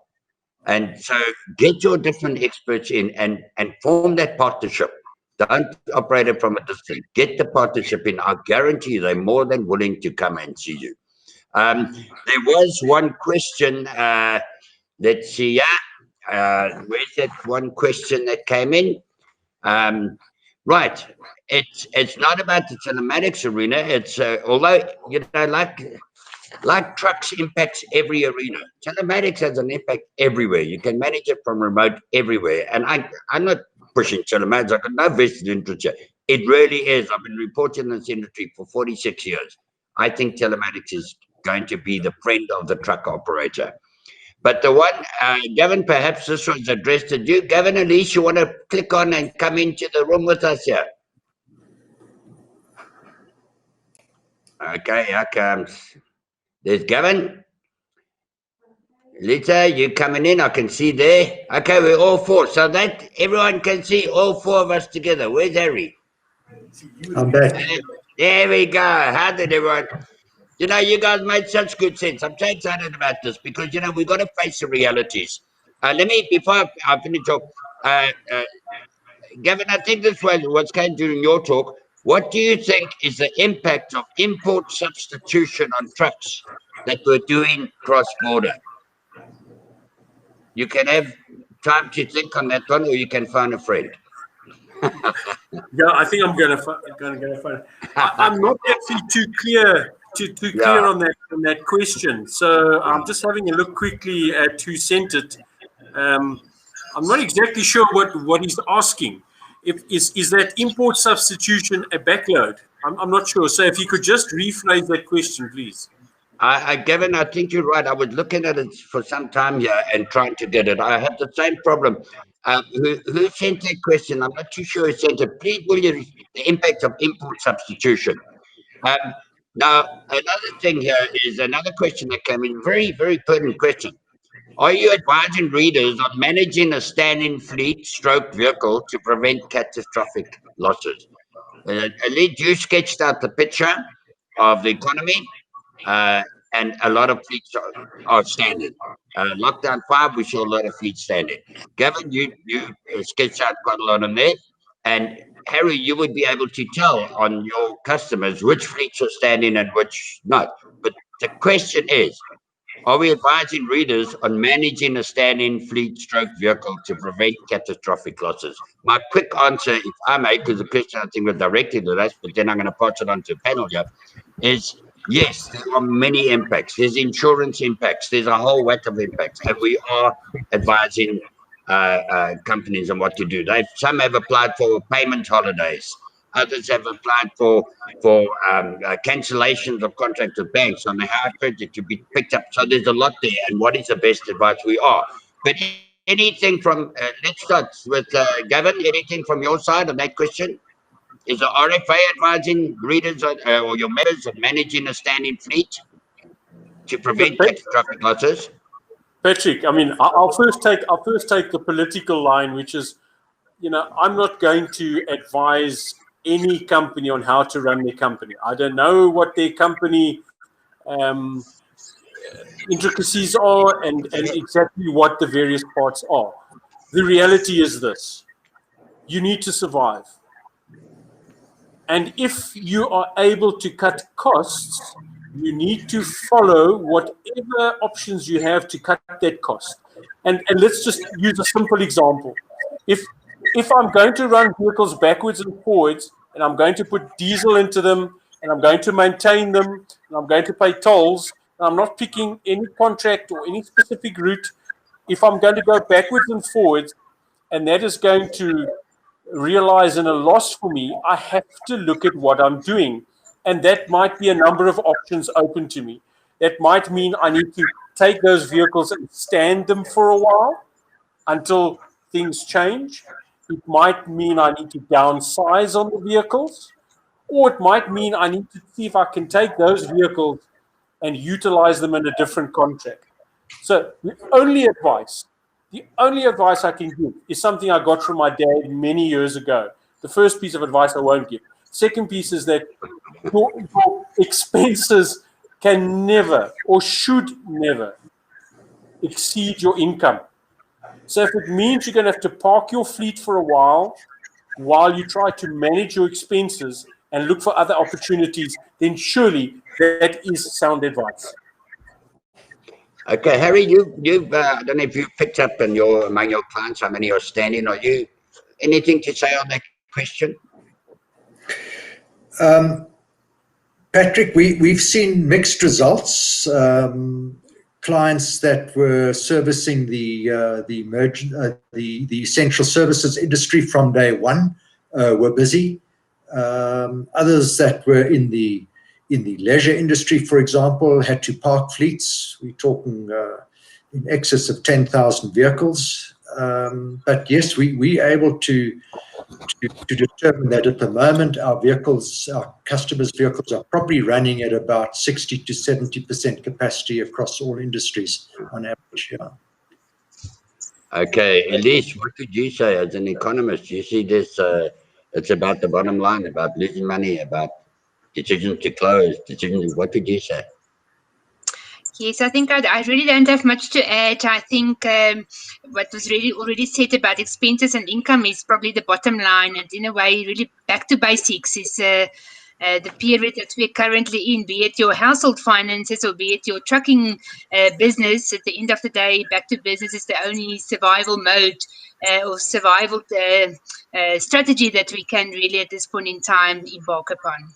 And so get your different experts in and form that partnership. Don't operate it from a distance. Get the partnership in. I guarantee you they're more than willing to come and see you. There was one question. Let's see. Where's that one question that came in? Right. It's not about the telematics arena. It's although, you know, like trucks impacts every arena, telematics has an impact everywhere. You can manage it from remote everywhere. And I'm not pushing telematics. I've got no vested interest here. It really is. I've been reporting this industry for 46 years. I think telematics is going to be the friend of the truck operator. But the one, Gavin, perhaps this was addressed to you. Gavin, at least you want to click on and come into the room with us here. Okay, here comes. There's Gavin. Lita, you coming in? I can see there. Okay, we're all four. So that everyone can see all four of us together. Where's Harry?
I'm back.
There we go. How did everyone? You know, you guys made such good sense. I'm so excited about this because, you know, we've got to face the realities. Let me, before I finish talk, Gavin, I think this was what's came during your talk. What do you think is the impact of import substitution on trucks that we're doing cross-border? You can have time to think on that one, or you can phone a friend.
Yeah, I think I'm going to phone. I'm not actually too clear on that question. So I'm just having a look quickly at who sent it. I'm not exactly sure what he's asking. Is that import substitution a backload? I'm not sure. So if you could just rephrase that question, please.
Gavin, I think you're right. I was looking at it for some time here and trying to get it. I have the same problem. Who sent that question? I'm not too sure who sent it. Please, will you, the impact of import substitution? Now, another thing here is another question that came in, very, very pertinent question. Are you advising readers on managing a standing fleet stroke vehicle to prevent catastrophic losses? Elite, you sketched out the picture of the economy, and a lot of fleets are standing. Lockdown 5, we saw a lot of fleets standing. Gavin, you sketched out quite a lot on there. And Harry, you would be able to tell on your customers which fleets are standing and which not. But the question is,
Are we advising readers on managing a standing fleet stroke vehicle to prevent catastrophic losses? My quick answer, if I may, because the question I think was directed to us, but then I'm going to pass it on to the panel here, is yes, there are many impacts. There's insurance impacts. There's a whole whack of impacts. And we are advising companies on what to do. Some have applied for payment holidays. Others have applied for cancellations of contracts with banks on the hire credit to be picked up. So there's a lot there. And what is the best advice we are? But anything from, let's start with Gavin, anything from your side on that question? Is the RFA advising readers or your members on managing a standing fleet to prevent catastrophic losses?
Patrick, I mean, I'll first take the political line, which is, I'm not going to advise any company on how to run their company. I don't know what their company intricacies are and exactly what the various parts are. The reality is this: you need to survive. And if you are able to cut costs, you need to follow whatever options you have to cut that cost. And let's just use a simple example. If I'm going to run vehicles backwards and forwards, and I'm going to put diesel into them, and I'm going to maintain them, and I'm going to pay tolls, and I'm not picking any contract or any specific route, if I'm going to go backwards and forwards, and that is going to realize in a loss for me, I have to look at what I'm doing. And that might be a number of options open to me. That might mean I need to take those vehicles and stand them for a while until things change. It might mean I need to downsize on the vehicles, or it might mean I need to see if I can take those vehicles and utilize them in a different contract. So the only advice I can give is something I got from my dad many years ago. The first piece of advice I won't give. Second piece is that your expenses can never or should never exceed your income. So if it means you're going to have to park your fleet for a while you try to manage your expenses and look for other opportunities, then surely that is sound advice.
Okay, Harry, you've I don't know if you've picked up among your clients how many are standing. Are you anything to say on that question?
Patrick, we've seen mixed results. Clients that were servicing the essential services industry from day one were busy. Others that were in the leisure industry, for example, had to park fleets. We're talking in excess of 10,000 vehicles. But yes, we're able to determine that at the moment our customers' vehicles are probably running at about 60 to 70% capacity across all industries on average. Yeah.
Okay, Elise, what would you say as an economist? You see this, it's about the bottom line, about losing money, about decisions to close, what would you say?
Yes, I think I really don't have much to add. I think what was really already said about expenses and income is probably the bottom line. And in a way, really back to basics is the period that we're currently in, be it your household finances or be it your trucking business. At the end of the day, back to business is the only survival mode or survival strategy that we can really at this point in time embark upon.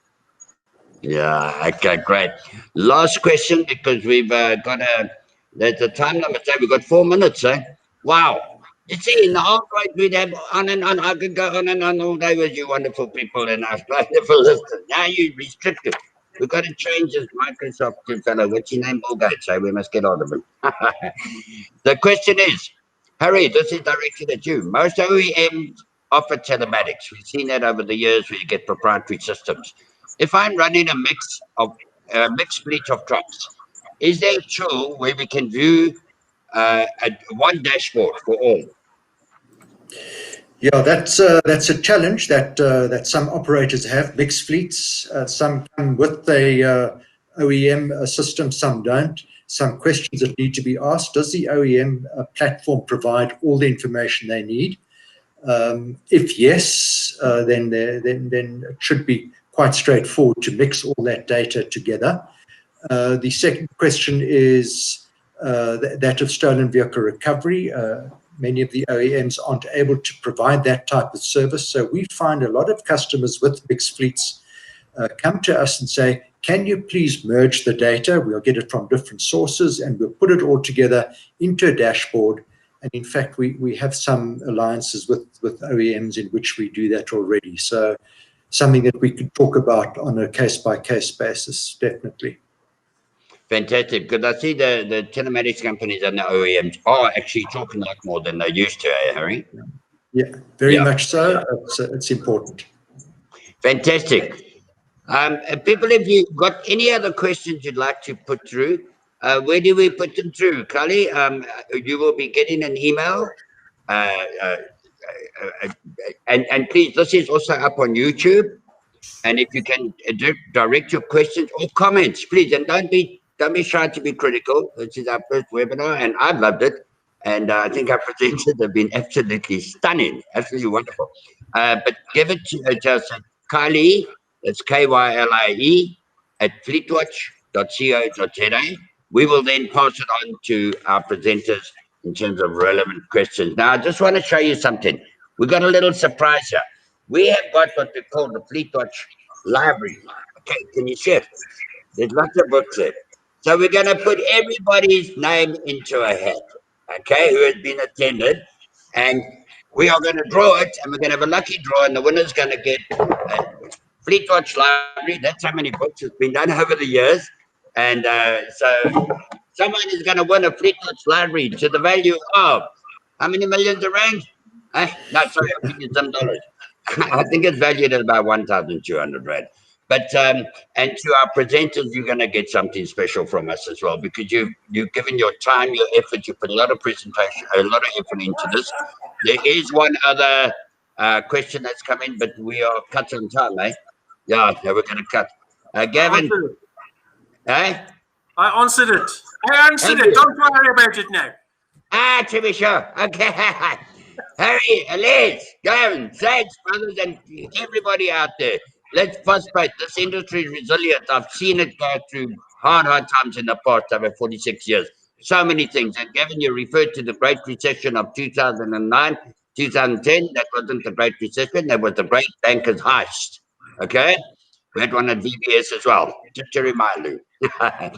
Yeah, okay, great. Last question, because we've got there's a time limit, so we've got 4 minutes, eh? Wow. You see, in the old days, we'd have on and on, I could go on and on all day with you wonderful people and our wonderful listeners. Now you're restricted. We've got to change this Microsoft fellow, what's his name, Bill Gates, so we must get on of him. The question is, Harry, this is directed at you. Most OEMs offer telematics. We've seen that over the years where you get proprietary systems. If I'm running a mixed fleet of trucks, is there a tool where we can view one dashboard for all?
Yeah, that's a challenge that some operators have. Mixed fleets, some come with the OEM system, some don't. Some questions that need to be asked: does the OEM platform provide all the information they need? If yes, then it should be quite straightforward to mix all that data together. The second question is, that of stolen vehicle recovery. Many of the OEMs aren't able to provide that type of service. So we find a lot of customers with mixed fleets come to us and say, can you please merge the data? We'll get it from different sources and we'll put it all together into a dashboard. And in fact, we have some alliances with OEMs in which we do that already. So something that we could talk about on a case-by-case basis, definitely.
Fantastic, because I see the telematics companies and the OEMs are actually talking a lot more than they used to, Harry?
Yeah, very much so. It's important.
Fantastic. People, if you've got any other questions you'd like to put through, where do we put them through? Kali, you will be getting an email. And please, this is also up on YouTube. And if you can direct your questions or comments, please, and don't be shy to be critical. This is our first webinar, and I've loved it. And I think our presenters have been absolutely stunning, absolutely wonderful. But give it to just Kylie, that's KYLIE, at fleetwatch.co.za. We will then pass it on to our presenters in terms of relevant questions. Now, I just want to show you something. We've got a little surprise here. We have got what we call the FleetWatch library. Okay, can you see it? There's lots of books there. So we're going to put everybody's name into a hat, okay, who has been attended. And we are going to draw it, and we're going to have a lucky draw, and the winner's going to get a FleetWatch library. That's how many books has been done over the years. And so someone is going to win a FleetWatch library to the value of how many millions of rand? No, sorry, I'm thinking some dollars. I think it's valued at about 1,200 rand. But and to our presenters, you're going to get something special from us as well, because you've given your time, your effort, you put a lot of presentation, a lot of effort into this. There is one other question that's come in, but we are cut on time, eh? Yeah, we're going to cut. Gavin,
I answered it. I answered it. Don't worry about it now.
To be sure. Okay. Harry, Les, Gavin, thanks, brothers, and everybody out there. Let's participate. This industry is resilient. I've seen it go through hard times in the past over 46 years. So many things. And Gavin, you referred to the Great Recession of 2009, 2010. That wasn't the Great Recession. That was the Great Bankers Heist. Okay? We had one at VBS as well, just to remind you. But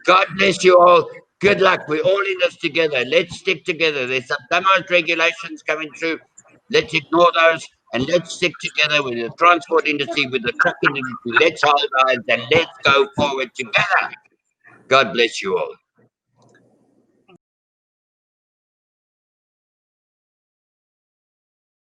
God bless you all. Good luck. We're all in this together. Let's stick together. There's some dumbass regulations coming through. Let's ignore those and let's stick together with the transport industry, with the truck industry. Let's hold hands and let's go forward together. God bless you all.